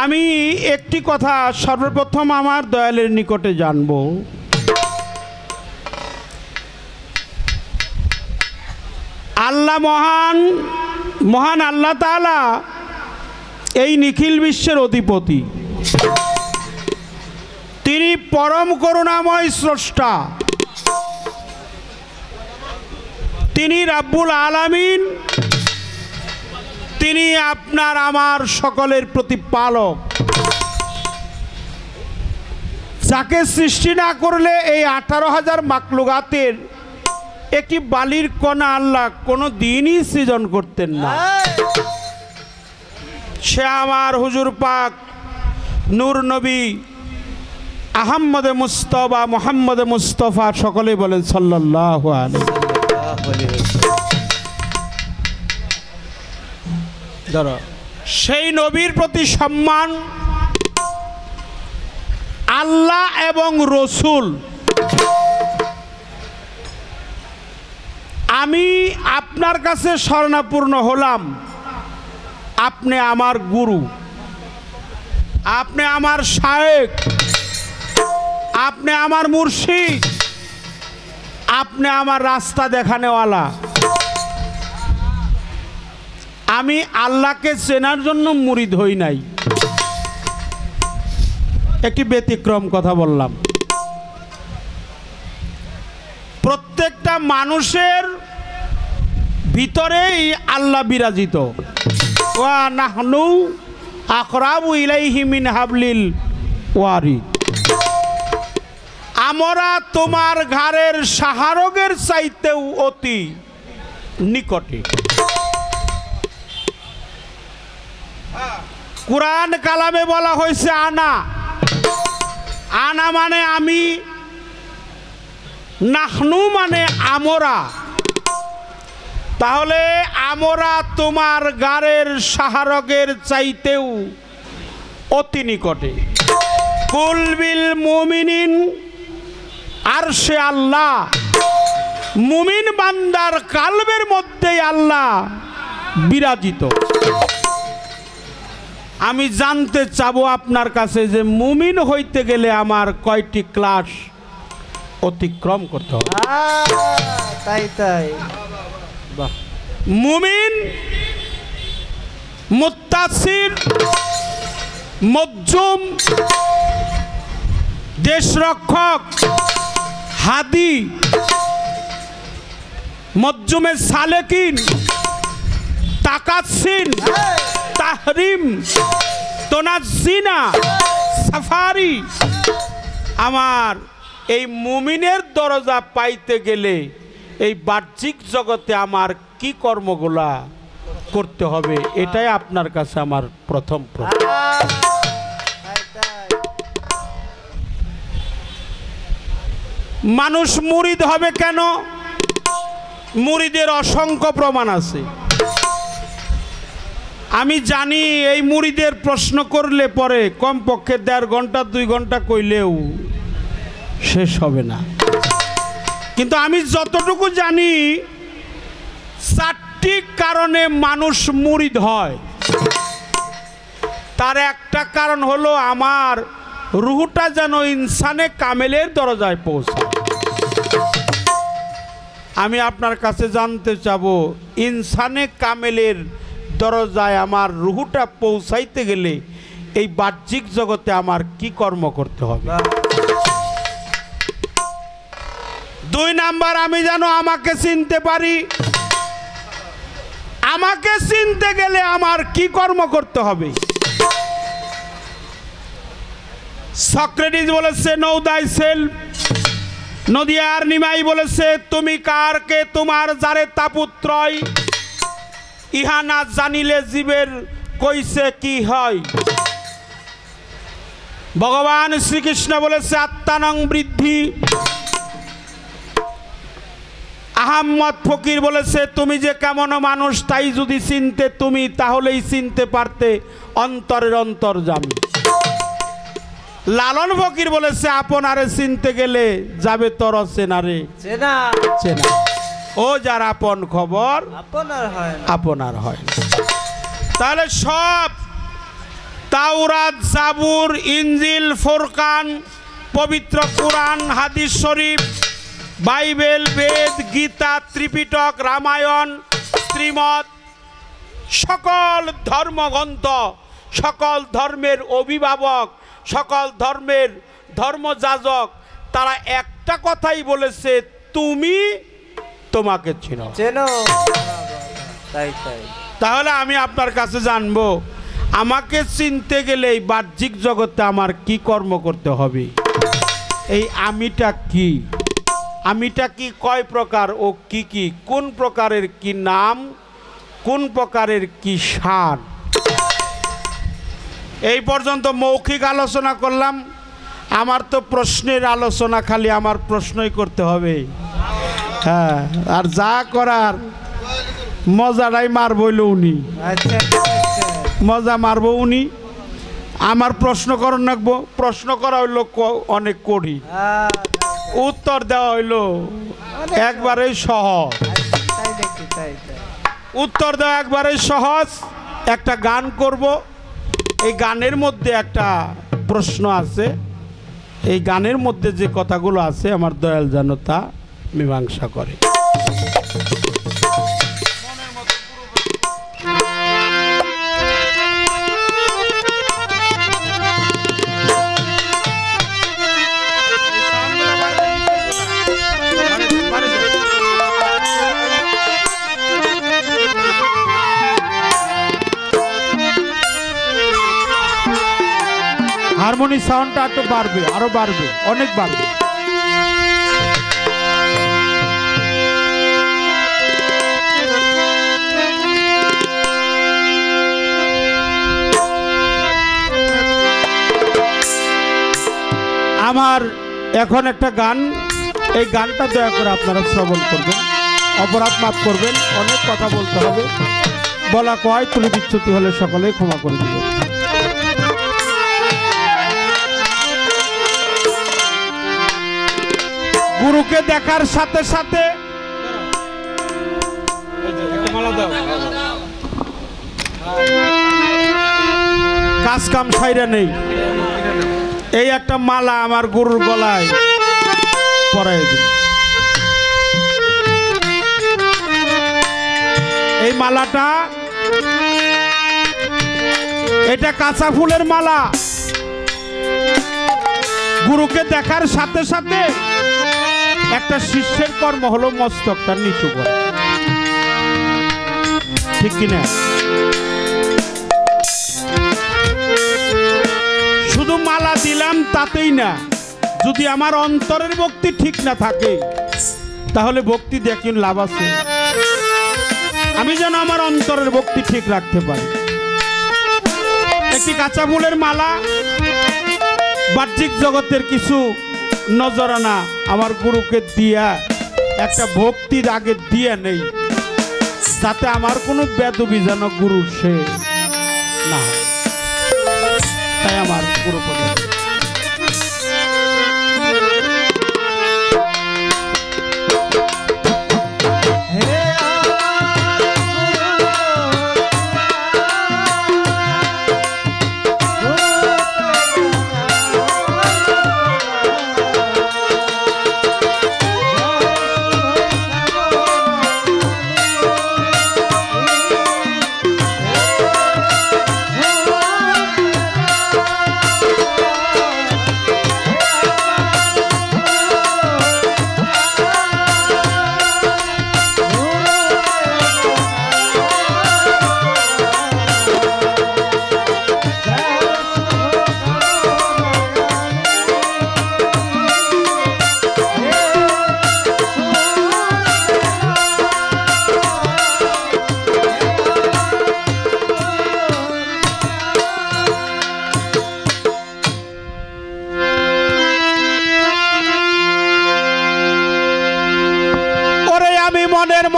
আমি একটি কথা সর্বপ্রথম আমার দয়ালের নিকটে জানব। আল্লাহ মহান, মহান আল্লাহ তাআলা এই নিখিল বিশ্বের অধিপতি, তিনি পরম করুণাময় স্রষ্টা, তিনি রাব্বুল আলামিন, তিনি আপনার আমার সকলের প্রতিপালক। যাকে সৃষ্টি না করলে এই 18,000 মাখলুকাতের একটি বালির কণা আল্লাহ কোনো দিনই সৃজন করতেন না। সে আমার হুজুর পাক নূর নবী আহম্মদে মুস্তফা, মোহাম্মদে মুস্তফা, সকলেই বলেন সাল্লাল্লাহু আলাইহি ওয়াসাল্লাম। সেই নবীর প্রতি সম্মান, আল্লাহ এবং রসুল। আমি আপনার কাছে শরণাপন্ন হলাম, আপনি আমার গুরু, আপনি আমার শায়েখ, আপনি আমার মুর্শিদ, আপনি আমার রাস্তা দেখানেওয়ালা। আমি আল্লাহকে চেনার জন্য মুরিদ হই নাই। একটি ব্যতিক্রম কথা বললাম। প্রত্যেকটা মানুষের ভিতরেই আল্লাহ বিরাজিত। ওয়া নাহনু আকরাবু ইলাইহি মিন হাবলিল ওয়ারিদ। আমরা তোমার ঘাড়ের সাহারগের চাইতেও অতি নিকটে। কুরআন কালামে বলা হয়েছে আনা। আনা মানে আমি, নাহনু মানে আমরা। তাহলে আমরা তোমার গাড়ের সাহারগের চাইতেও অতি নিকটে। কুল বিল মুমিনিন আরশে আল্লাহ। মুমিন বান্দার কালবের মধ্যে আল্লাহ বিরাজিত। আমি জানতে চাবো আপনার কাছে যে মুমিন হইতে গেলে আমার কয়টি ক্লাস অতিক্রম করতে হবে? তাই তাই। মুমিন, মুত্তাসির, মজ্জুম, দেশরক্ষক, হাদি, মজ্জুমে সালেকিন, তাকাসিন, তাহরিম, তোনাজিনা, সাফারি। আমার এই মুমিনের দরজা পাইতে গেলে এই বাহ্যিক জগতে আমার কি কর্মগুলা করতে হবে, এটাই আপনার কাছে আমার প্রথম প্রশ্ন। মানুষ মুরিদ হবে কেন? মুরিদের অসংখ্য প্রমাণ আছে। আমি জানি এই মুরিদের প্রশ্ন করলে পরে কমপক্ষে 1.5 ঘন্টা 2 ঘন্টা কইলেও শেষ হবে না। কিন্তু আমি যতটুকু জানি 4টি কারণে মানুষ মুরিদ হয়। তার একটা কারণ হলো আমার রুহটা যেন ইনসানে কামেলের দরজায় পৌঁছায়। আমি আপনার কাছে জানতে চাবো, ইনসানে কামেলের দরজায় আমার রুহুটা পৌঁছাইতে গেলে এই বাহ্যিক জগতে আমার কি কর্ম করতে হবে? 2 নাম্বার, আমি যেন আমাকে চিনতে পারি। আমাকে চিনতে গেলে আমার কি কর্ম করতে হবে? সক্রেটিস বলেছে নো দাই সেলফ। নদিয়ার নিমাই বলেছে তুমি কার কে তোমার যারে তাপুত্রয়, ইহা না জানিলে জীবের কইছে কি হয়। ভগবান শ্রীকৃষ্ণ বলেছে আত্মানং বৃদ্ধি। আহম্মদ ফকির বলেছে তুমি যে কেমন মানুষ তাই যদি চিনতে তুমি, তাহলেই চিনতে পারতে অন্তরের অন্তর্যামী। লালন ফকির বলেছে আপনারে চিনতে গেলে যাবে তোর চেনারে চেনা চেনা, ও যার আপন খবর আপনার হয় না। আপনার হয় না। তাহলে সব তাওরাত, জাবুর, ইনজিল, ফুরকান, পবিত্র কোরআন, হাদিস শরীফ, বাইবেল, বেদ, গীতা, ত্রিপিটক, রামায়ণ, শ্রীমদ, সকল ধর্মগ্রন্থ, সকল ধর্মের অভিভাবক, সকল ধর্মের ধর্মযাজক, তারা একটা কথাই বলেছে তুমি তোমাকে চিনো। চেনো, তাই তাই। তাহলে আমি আপনার কাছে জানবো, আমাকে চিনতে গেলে এই বাহ্যিক জগতে আমার কি কর্ম করতে হবে? এই আমিটা কি? আমিটা কি কয় প্রকার ও কি কি? কোন প্রকারের কি নাম, কোন প্রকারের কি শান? এই পর্যন্ত মৌখিক আলোচনা করলাম। আমার তো প্রশ্নের আলোচনা, খালি আমার প্রশ্নই করতে হবে। হ্যাঁ, আর যা করার মজাটাই মারবইল উনি, আচ্ছা মজা মারবো উনি। আমার প্রশ্ন করার রাখবো, প্রশ্ন করা হইলো অনেক কঠিন, উত্তর দেওয়া হইলো একবারেই সহজ। তাই দেখি, তাই তাই। উত্তর দেওয়া একবারেই সহজ। একটা গান করব, এই গানের মধ্যে একটা প্রশ্ন আছে। এই গানের মধ্যে যে কথাগুলো আছে আমার দয়াল যেন তা মীমাংসা করে। হারমোনি সাউন্ডটা একটু বাড়বে, আরো বাড়বে, অনেক বাড়বে। আমার এখন একটা গান, এই গানটা দয়া করে আপনারা শ্রবণ করবেন, অপরাধ মাফ করবেন। অনেক কথা বলতে হবে, বলা কয় তুলি বিচ্যুতি হলে সকলেই ক্ষমা করে দিবেন। গুরুকে দেখার সাথে সাথে কাজ কাম সাইরা নেই, এই একটা মালা আমার গুরুর গলায় পরাই দিন। এই মালাটা, এটা কাঁচা ফুলের মালা। গুরুকে দেখার সাথে সাথে একটা শিষ্যের কর্ম হলো মস্তকটা নিচু করা, ঠিক কিনা? শুধু মালা দিলাম তাতেই না, যদি আমার অন্তরের ভক্তি ঠিক না থাকে তাহলে ভক্তি দেখুন লাভ আছে। আমি যেন আমার অন্তরের ভক্তি ঠিক রাখতে পারি। একটি কাঁচা ফুলের মালা, বাহ্যিক জগতের কিছু নজরানা আমার গুরুকে দিয়া একটা ভক্তির আগে দিয়ে নেই, যাতে আমার কোনো বেদবি যেন গুরু সে না হয়। তাই আমার গুরু পদে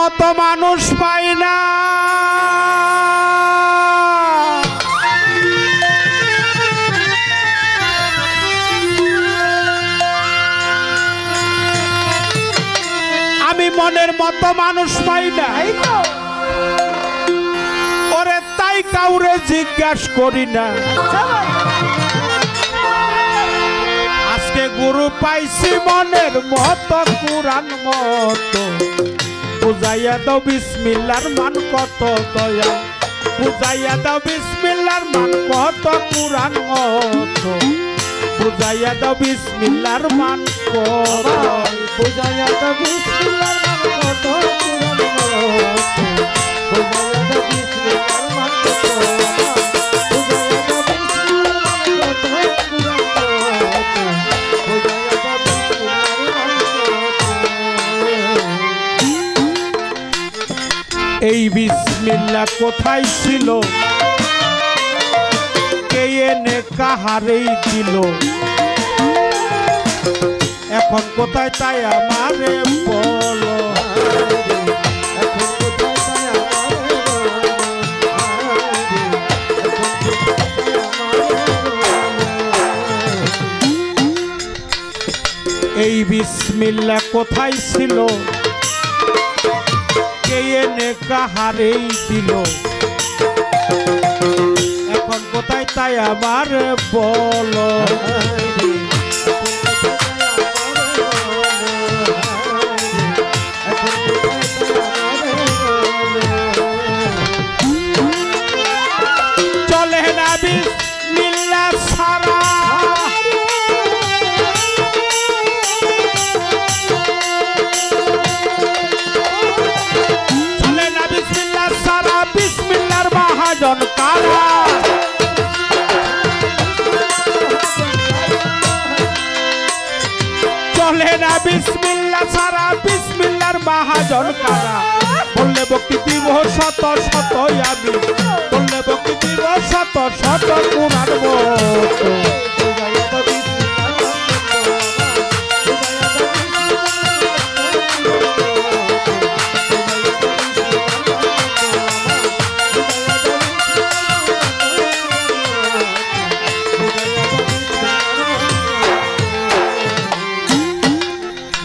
মতো মানুষ পাই না, আমি মনের মতো মানুষ পাই না। ওরে তাই কাউরে জিজ্ঞাসা করি না। আজকে গুরু পাইছি মনের মতো, কুরআন মতো বুঝাইয়া দাও বিসমিল্লাহর মান কত দয়াল, বুঝাইয়া দাও বিসমিল্লাহর মান কত, কুরআন মতো বুঝাইয়া দাও বিসমিল্লাহর মান কত, বুঝাইয়া দাও বিসমিল্লাহর মান কত, কুরআন মতো বুঝাইয়া দাও বিসমিল্লাহর মান কত, বুঝাইয়া দাও বিসমিল্লাহর মান কত, কুরআন মতো বুঝাইয়া দাও বিসমিল্লাহর মান কত। এই বিসমিল্লাহ কোথায় ছিল, কে এনে কাহারেই দিল, এখন কোথায় তাই আমারে বলো, এখন কোথায় তাই আমারে বলো, এখন কোথায় আমারে বলো। এই বিসমিল্লাহ কোথায় ছিল, কে এনে কাহারেই দিল, এখন কোথায় তাই আমারে বলো, চলে না বিসমিল্লাহ ছাড়া, চলে না বিসমিল্লাহ ছাড়া, বিসমিল্লাহর মহাজন কারা, চলে না বিসমিল্লাহ ছাড়া, বিসমিল্লাহর মহাজন কারা, বললে ভক্তি দিব শত শত আমি, বললে ভক্তি দিব শত শত কুরআন মতো, বুঝাইয়া দাও বিসমিল্লাহর মান কত,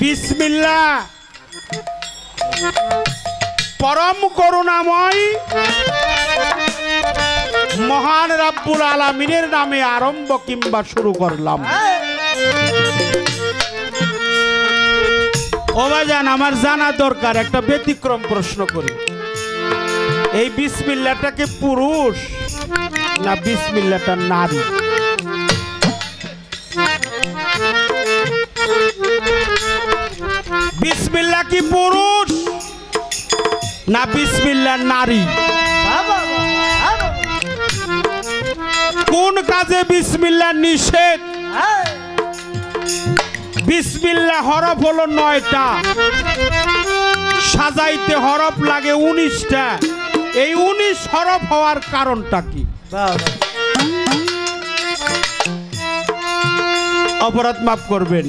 বিসমিল্লাহ পরম করুণাময় মহান রাব্বুল আলামিনের নামে আরম্ভ কিংবা শুরু করলাম। ও ভাইজান, আমার জানা দরকার, একটা ব্যতিক্রম প্রশ্ন করি, এই বিসমিল্লাহটা কি পুরুষ না বিসমিল্লাহটা নারী? বিসমিল্লাহ কি পুরুষ না বিসমিল্লাহ নারী? কোন কাজে বিসমিল্লাহ নিষেধ? বিসমিল্লাহ হরফ হলো 9টা, সাজাইতে হরফ লাগে 19টা। এই 19 হরফ হওয়ার কারণটা কি? অপরাধ মাফ করবেন,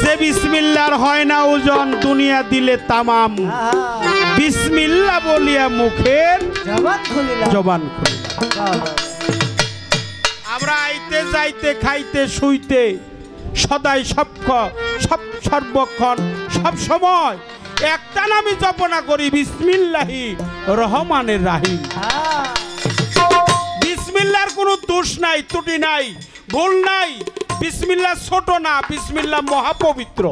যে বিসমিল্লাহর হয় না ওজন, দুনিয়া দিলে তামাম, বিসমিল্লাহ বলিয়া মুখের জবান খুলিলাম। আমরা আইতে যাইতে খাইতে শুইতে সদাই সর্বক্ষণ সব সময় একটা নামই জপনা করি, বিসমিল্লাহি রহমানের রাহিম। বিসমিল্লাহর কোনো দোষ নাই, ত্রুটি নাই, ভুল নাই। বিসমিল্লাহ ছোট না, বিসমিল্লাহ মহাপবিত্র।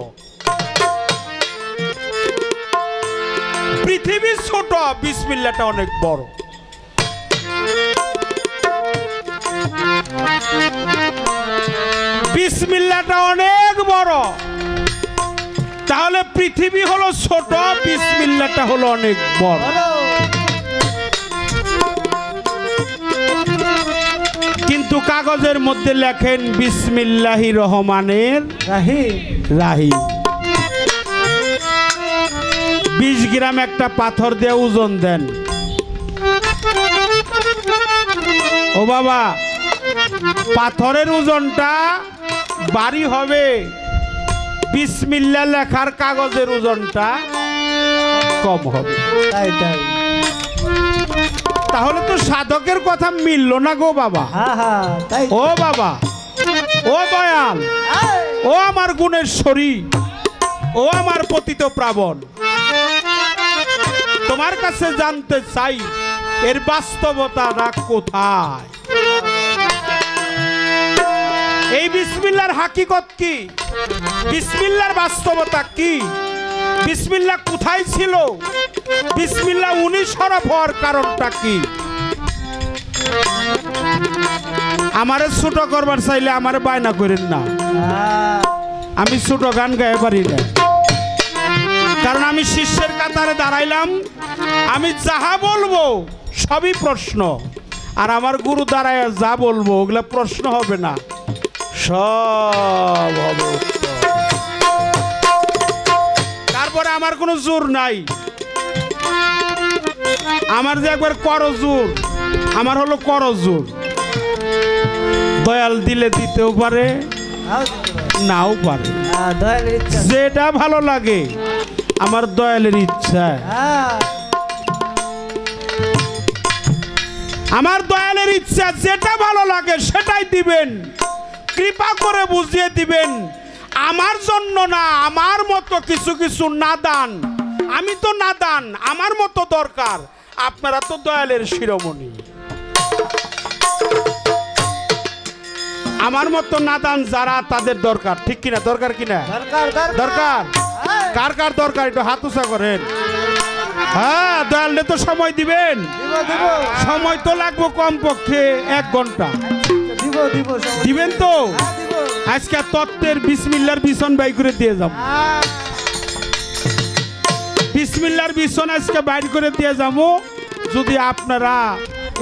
পৃথিবী ছোট, বিসমিল্লাহটা অনেক বড়। বিসমিল্লাহটা অনেক বড়, তাহলে পৃথিবী হলো ছোট, বিসমিল্লাহটা হলো অনেক বড়। কিন্তু কাগজের মধ্যে লেখেন বিসমিল্লাহি রহমানের রাহিম। 20 গ্রাম একটা পাথর দিয়ে ওজন দেন। ও বাবা, পাথরের ওজনটা ভারী হবে বিসমিল্লাহ লেখার কাগজের ওজনটা কম হবে। তাই তাই। তাহলে তো সাধকের কথা মিলল না গো বাবা। হ্যাঁ হ্যাঁ তাই। ও বাবা, ও দয়াল, ও আমার গুণেশ্বরী, ও আমার পতিত প্রাবণ, তোমার কাছে জানতে চাই এর বাস্তবতাটা কোথায়? এই বিসমিল্লাহর হাকিকত কি? বিসমিল্লাহর বাস্তবতা কি? বিসমিল্লাহ কোথায় ছিল? বিসমিল্লাহ 19 হরফ হওয়ার কারণটা কি? আমারে ছোট করবার চাইলে আমারে বায়না করেন না। আমি ছোট গান গায়ে পারি না, কারণ আমি শিষ্যের কাতারে দাঁড়াইলাম। আমি যাহা বলবো সবই প্রশ্ন, আর আমার গুরু দাঁড়ায় যা বলবো ওগুলা প্রশ্ন হবে না, সব হবে উত্তর। তারপরে আমার কোনো জোর নাই, আমার যে একবার করজোর, আমার হলো করজোর। দয়াল দিলে দিতেও পারে, নাও পারে, দয়ালের ইচ্ছা। যেটা ভালো লাগে আমার দয়ালের ইচ্ছা। আমার দয়ালের ইচ্ছা, যেটা ভালো লাগে সেটাই দিবেন, কৃপা করে বুঝিয়ে দিবেন। আমার জন্য না, আমার মতো কিছু কিছু নাদান, আমি তো নাদান, আমার মতো দরকার। আপনারা তো দয়ালের শিরোমণি, আমার মতো নাদান যারা তাদের দরকার, ঠিক কিনা? দরকার কিনা? দরকার। কার কার দরকার একটু হাত উঁচা করেন। হ্যাঁ, দয়ালে তো সময় দিবেন, সময় তো লাগবে কমপক্ষে 1 ঘন্টা। দিবেন তো? আজকে তত্ত্বের বিসমিল্লাহর বিছন বাই করে দিয়ে যাব। বিসমিল্লাহর বিছন আজকে বাইর করে দিয়ে যাবো। যদি আপনারা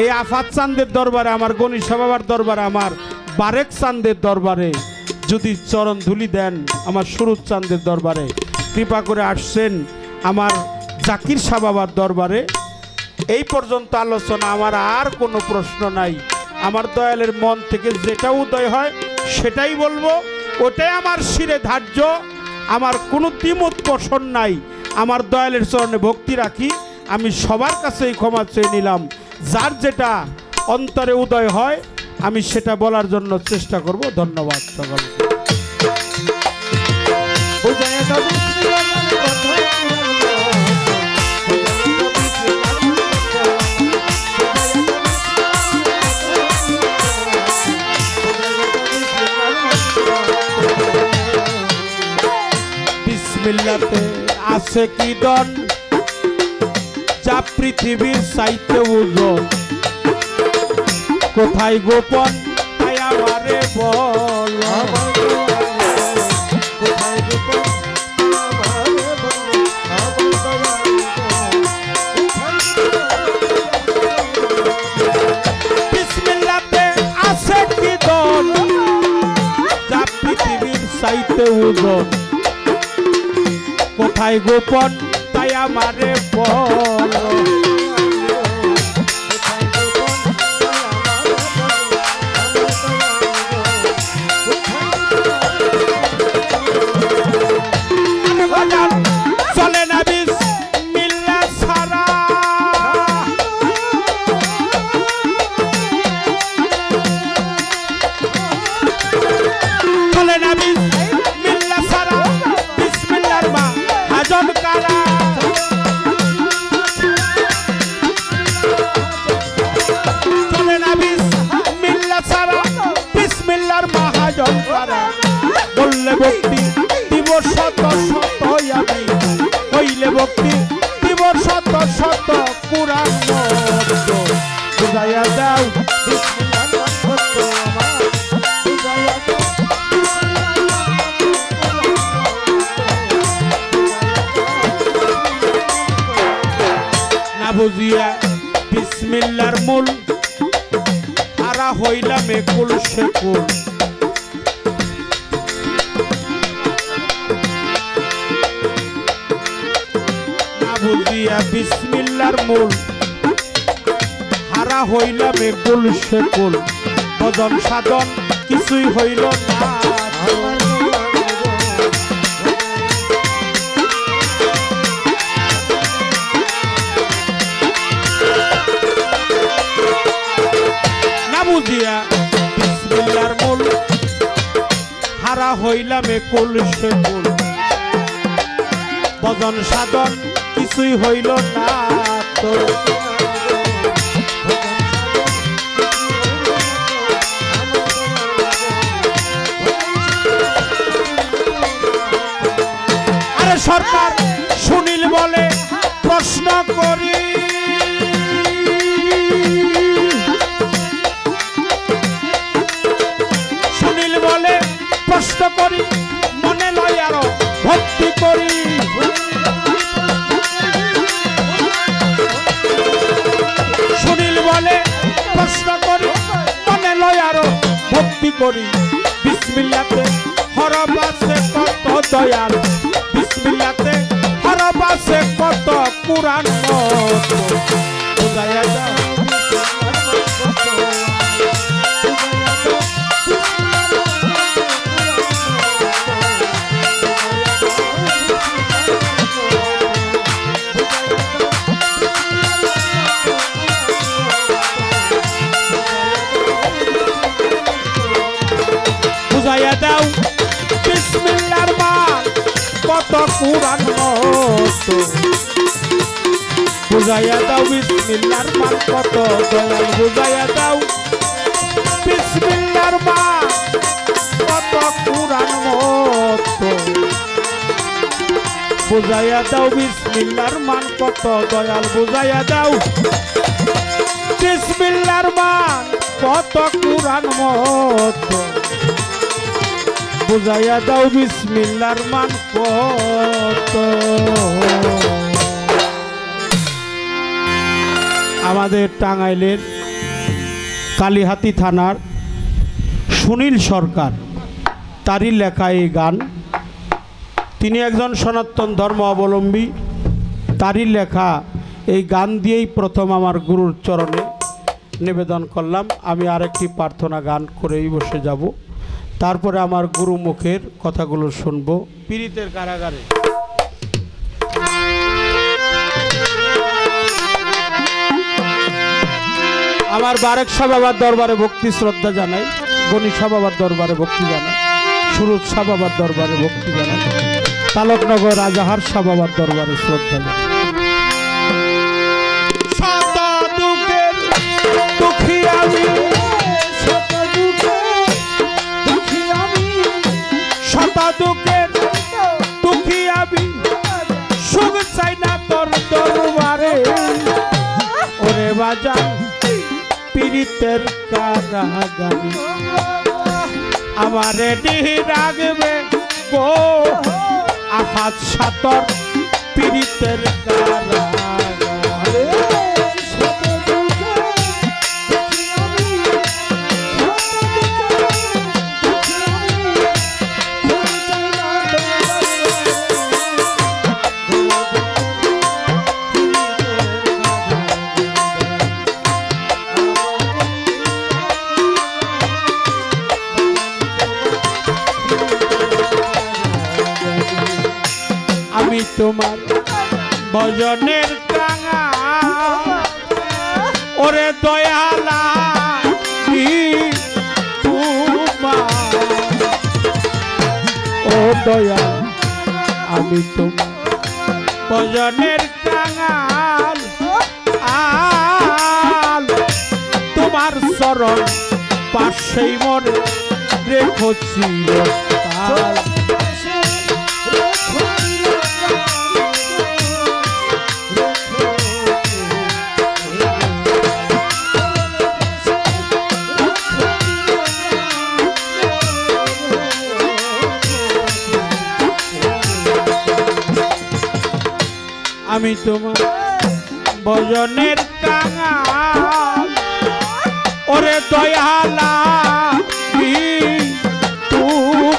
এই আফাত চাঁদের দরবারে, আমার গণিসা বাবার দরবারে, আমার বারেক চাঁদের দরবারে যদি চরণ ধুলি দেন, আমার সুরুজ চাঁদের দরবারে কৃপা করে আসছেন, আমার জাকির শাহ বাবার দরবারে, এই পর্যন্ত আলোচনা। আমার আর কোনো প্রশ্ন নাই। আমার দয়ালের মন থেকে যেটা উদয় হয় সেটাই বলবো, ওটাই আমার শিরে ধার্য। আমার কোনো দ্বিমত পোষণ নাই। আমার দয়ালের চরণে ভক্তি রাখি। আমি সবার কাছেই ক্ষমা চেয়ে নিলাম। যার যেটা অন্তরে উদয় হয় আমি সেটা বলার জন্য চেষ্টা করব। ধন্যবাদ সকলকে। বিসমিল্লাতে আছে কি দন, যা পৃথিবীর চাইতে ওজন, কোথায় গোপন তাই আমারে বল। বিসমিল্লাতে আছে কি দন, যা পৃথিবীর চাইতে ওজন, কোথায় গোপন তাই আমারে বল। চলে না বিসমিল্লাহ ছাড়া, চলে না বিসমিল্লাহ ছাড়া, বিসমিল্লাহর মা হাজন কারা। চলে না বিসমিল্লাহ ছাড়া, বিসমিল্লাহর মা হাজন কারা। বললে ভক্তি দিব শত শত, আমি হইলে ভক্তি দিব শত শত। পুরাণ বুঝাইয়া দাও না বুঝিয়া বিসমিল্লাহর মূল, হারা হইলাম একুল সেকুল। বুঝিয়া বিসমিল্লাহর মূল, হারা হইলাম একুল সেকুল। ভজন সাধন কিছুই হইল না, বুঝিয়া বিসমিল্লাহর মূল হারা হইলাম কুল সে কুল ভজন সাধন কিছুই হইল না তোর আরে সরকার সুনীল বলে প্রশ্ন করি সুনীল বলে প্রশ্ন করি মনে লয় আরো ভক্তি করি সুনীল বলে প্রশ্ন করি মনে লয় আরো ভক্তি করি বিসমিল্লাতে হরবাসে কত দয়াল বিসমিল্লাতে হরবাসে কত কুরআন মত বুঝায়া দাও বুঝাইয়া দাও বিসমিল্লাহর মান কত কুরআন মত বুঝাইয়া দাও বিসমিল্লাহর মান কত দয়াল বুঝাইয়া দাও বিসমিল্লাহর মান কত কুরআন মত বুঝাইয়া দাও বিসমিল্লাহর মান কত দয়াল বুঝাইয়া দাও বিসমিল্লাহর মান কত কুরআন মত বুঝাইয়া দাও বিসমিল্লাহর মান কত আমাদের টাঙ্গাইলের কালীহাতি থানার সুনীল সরকার তারই লেখা এই গান তিনি একজন সনাতন ধর্ম অবলম্বী তারই লেখা এই গান দিয়েই প্রথম আমার গুরুর চরণে নিবেদন করলাম আমি আরেকটি প্রার্থনা গান করেই বসে যাব তারপরে আমার গুরু মুখের কথাগুলো শুনবো পীড়িতের কারাগারে আমার বারেক শাহ বাবার দরবারে ভক্তি শ্রদ্ধা জানাই গণি শাহ বাবার দরবারে ভক্তি জানাই সুরজ শাহ বাবার দরবারে ভক্তি জানাই তালকনগর রাজাহার শাহ বাবার দরবারে শ্রদ্ধা জানাই দুঃখের দুঃখী আমি সুখ চাই না তোর দরবারে ওরে বাজান পীড়িতের কারাগারে আমারে দিহি রাখবে গো আফাত সাতর পীড়িতের কারাগারে আমি তোমার ভজনের কাঙা ওরে দয়ালা তোমার ও দয়াল আমি তোমার ভজনের কাঙাল আল তোমার চরণ পাশেই মনে রেখো চিরকাল আমি তোমার ভজনের কাঙাল ওরে দয়ালা তোমার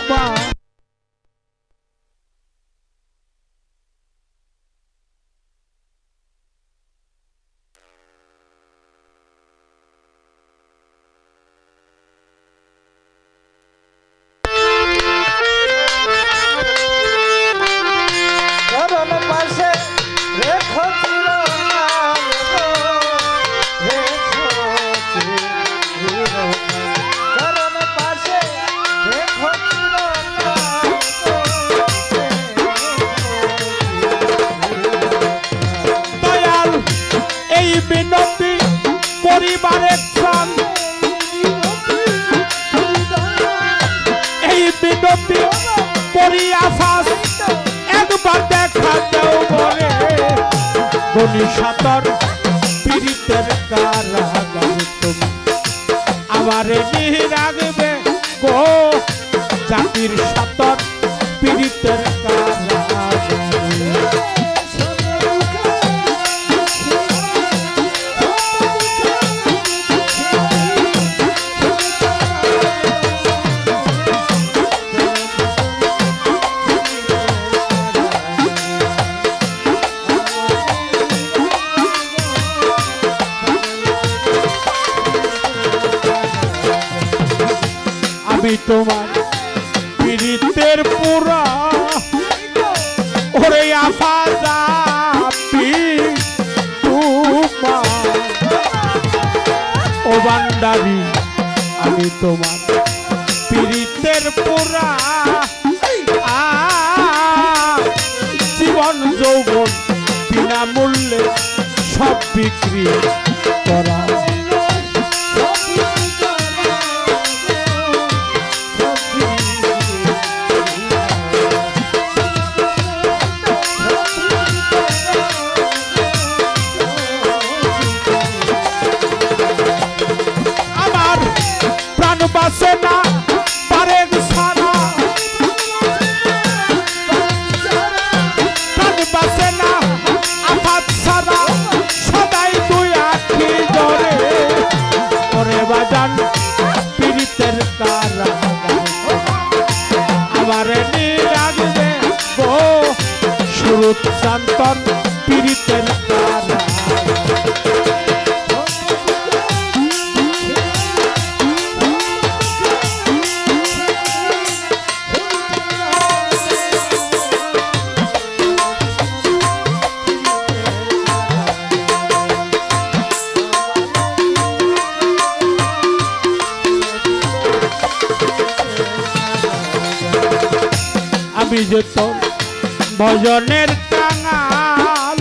বিনতি পরিবারে চান, এই বিনতি করিয়া ফাঁস একবার দেখা দেও বলে গনি সাতর পীড়িতের কারাগার তুমি আমারে নিয়ে রাখবে গো জাতির সাতর পীড়িতের কারাগার। আমি তোমার পীড়িতের পুরা ওরে আফাজাপি তোমার ও বান্দারি, আমি তোমার পীড়িতের পুরা জীবন যৌবন বিনামূল্যে সব বিক্রি করা। বাসে না পারে সারা, প্রাণ বাসে না আফাত সারা, সদাই তুই আখি ধরে ওরে বাজান পীড়িতের কারাগার আমারে নিয়ে রাখবে গো সুরত শান্তন পীড়িতের কারাগার। আমি যে তোর ভজনের কাঙাল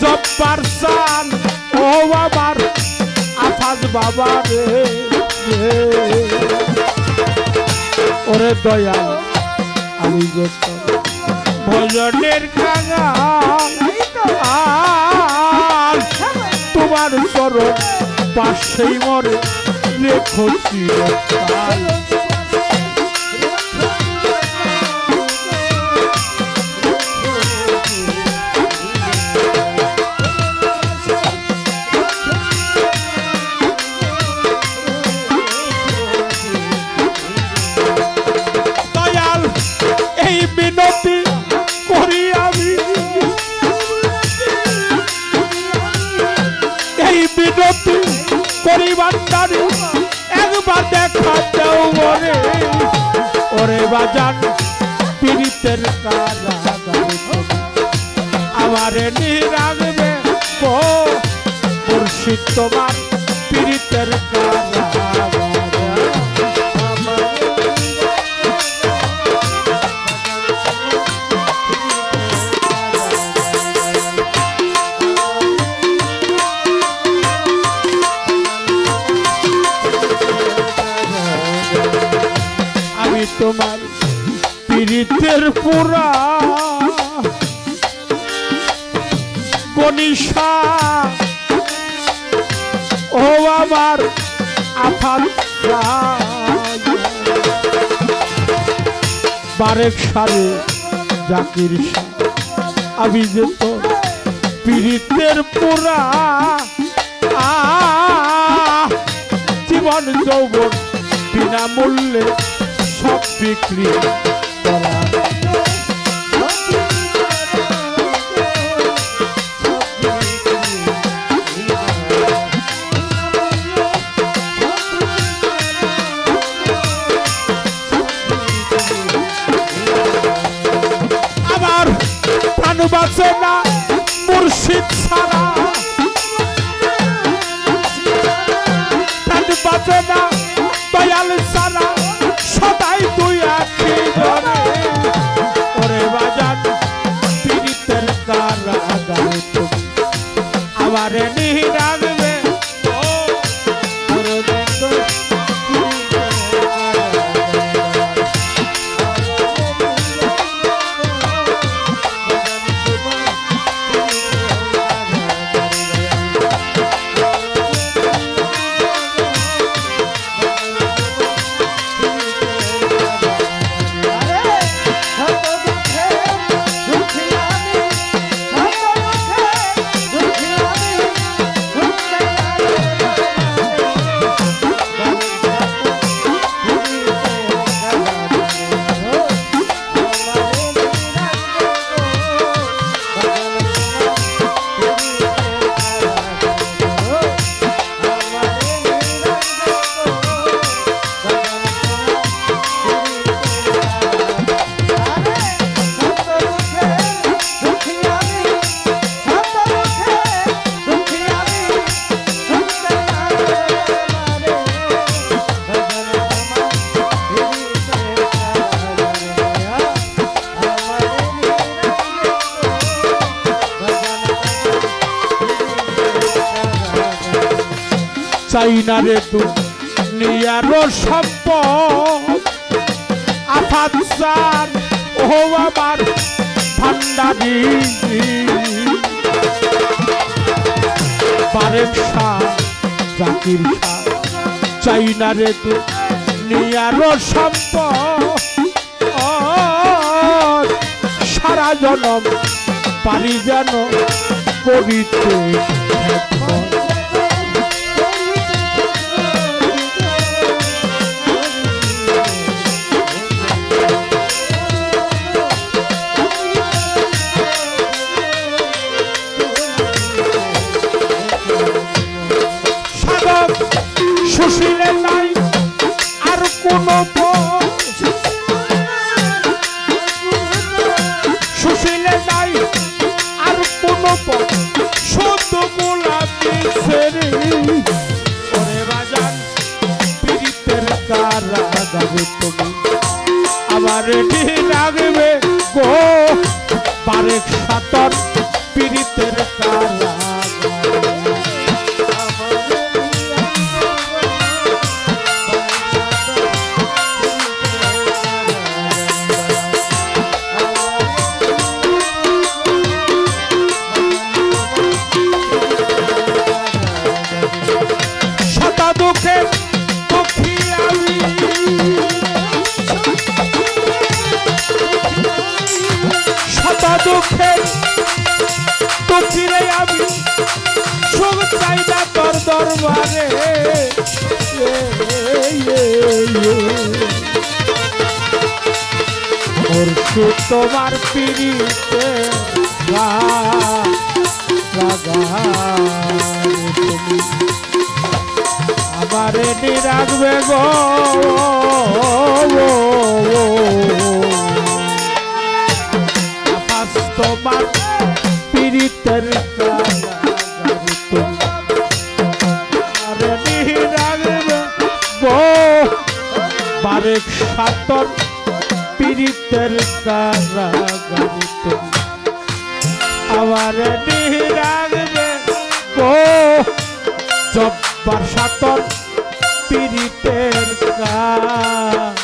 জব্বার সান ও বাবার আফাজ বাবা রে ওরে দয়াল, আমি যে তোর ভজনের কাঙাল তোমার চরণ পাশেই মরে রেখো চিরকাল। বিনতি করি আমি, এই বিনতি করিবার দাঁড়ি একবার দেখা দেও ওরে ওরে বাজান পীড়িতের কারাগার আমারে নিয়ে রাখবে গো মুর্শিদ তোমার পীড়িতের কারাগার। তোমার পীড়িতের পুরা গনিশা ও আমার আফাত বারেক সারে জাকির শাহ, আমি যে তোর পীড়িতের পুরা জীবন যৌবন বিনামূল্যে সব বিক্রি করা। আমার প্রাণ বাঁচে না মুর্শিদ ছাড়া, প্রাণ বাঁচে না দয়াল ছাড়া, সদাই তুই আখি ধরে ওরে বাজান পীড়িতের কারাগার আমারে নিহি রাখবে ও চাই না রে দুনিয়ার সম্পদ আফাত সার ও আমার ভান্ডারি পারেক শাহ জাকির শাহ চাই না রে দুনিয়ার সম্পদ সারা জনম পারি যেন করিতে সুশীলে নাই আর কোন সুশীলে নাই আর কোন সদ্য গোলাপি ছেড়ে ওরে বাজান পীড়িতের কারাগারে তুমি আবার রাখবে গো পারেক সাতর পীড়িতের কারাগারে দুঃখে দুঃখীরে আমি সুখ চাই না তোর দরবারে ওর সুখ তোমার পিড়িতে তুমি আমারে নিরাখবে গো তোমার পীড়িতের কারাগারে তুমি রাখবে গো পারেক সাতর পীড়িতের কারাগারে তুমি আমার রাখবে গো জব্বার সাতর পীড়িতের কারাগারে